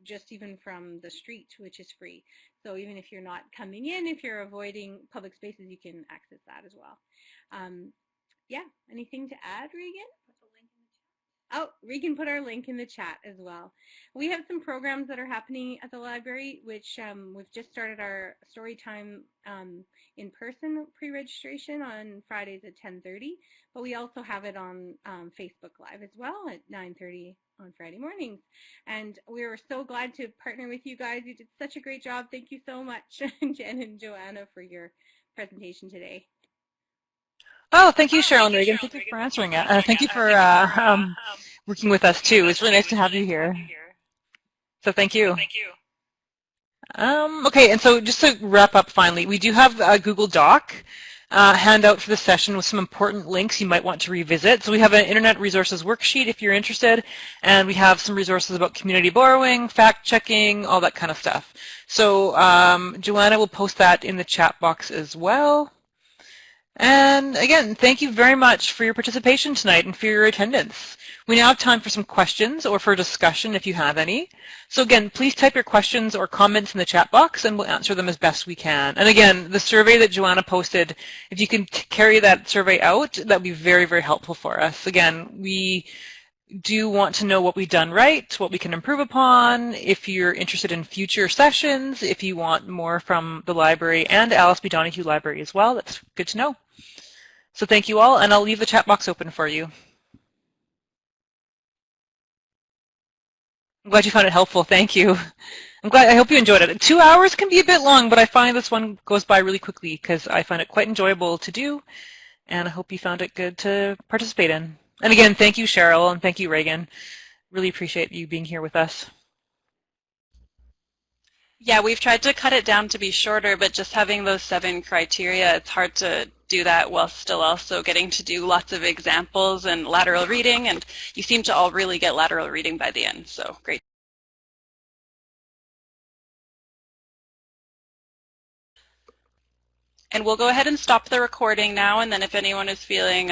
Speaker 3: just even from the street, which is free. So even if you're not coming in, if you're avoiding public spaces, you can access that as well. Yeah, anything to add, Regan? Oh, Regan put our link in the chat as well. We have some programs that are happening at the library, which we've just started our story time in-person pre-registration on Fridays at 10:30, but we also have it on Facebook Live as well at 9:30 on Friday mornings. And we're so glad to partner with you guys. You did such a great job. Thank you so much, Jen and Joanna, for your presentation today.
Speaker 1: Oh, thank you, Cheryl and Regan. Thank you for answering it. Thank you for working with us, too. It's really nice to have you here. So thank you. Okay, and so just to wrap up finally, we do have a Google Doc handout for the session with some important links you might want to revisit. So we have an Internet Resources worksheet if you're interested, and we have some resources about community borrowing, fact-checking, all that kind of stuff. So Joanna will post that in the chat box as well. And again, thank you very much for your participation tonight and for your attendance. We now have time for some questions or for discussion if you have any. So again, please type your questions or comments in the chat box and we'll answer them as best we can. And again, the survey that Joanna posted, if you can carry that survey out, that would be very, very helpful for us. Again, we do want to know what we've done right, what we can improve upon, if you're interested in future sessions, if you want more from the library and Alice B. Donahue Library as well, that's good to know. So thank you all, and I'll leave the chat box open for you. I'm glad you found it helpful. Thank you. I hope you enjoyed it. 2 hours can be a bit long, but I find this one goes by really quickly because I find it quite enjoyable to do, and I hope you found it good to participate in. And again, thank you, Cheryl, and thank you, Reagan. Really appreciate you being here with us.
Speaker 2: Yeah, we've tried to cut it down to be shorter, but just having those 7 criteria, it's hard to do that while still also getting to do lots of examples and lateral reading, and you seem to all really get lateral reading by the end, so great. And we'll go ahead and stop the recording now, and then if anyone is feeling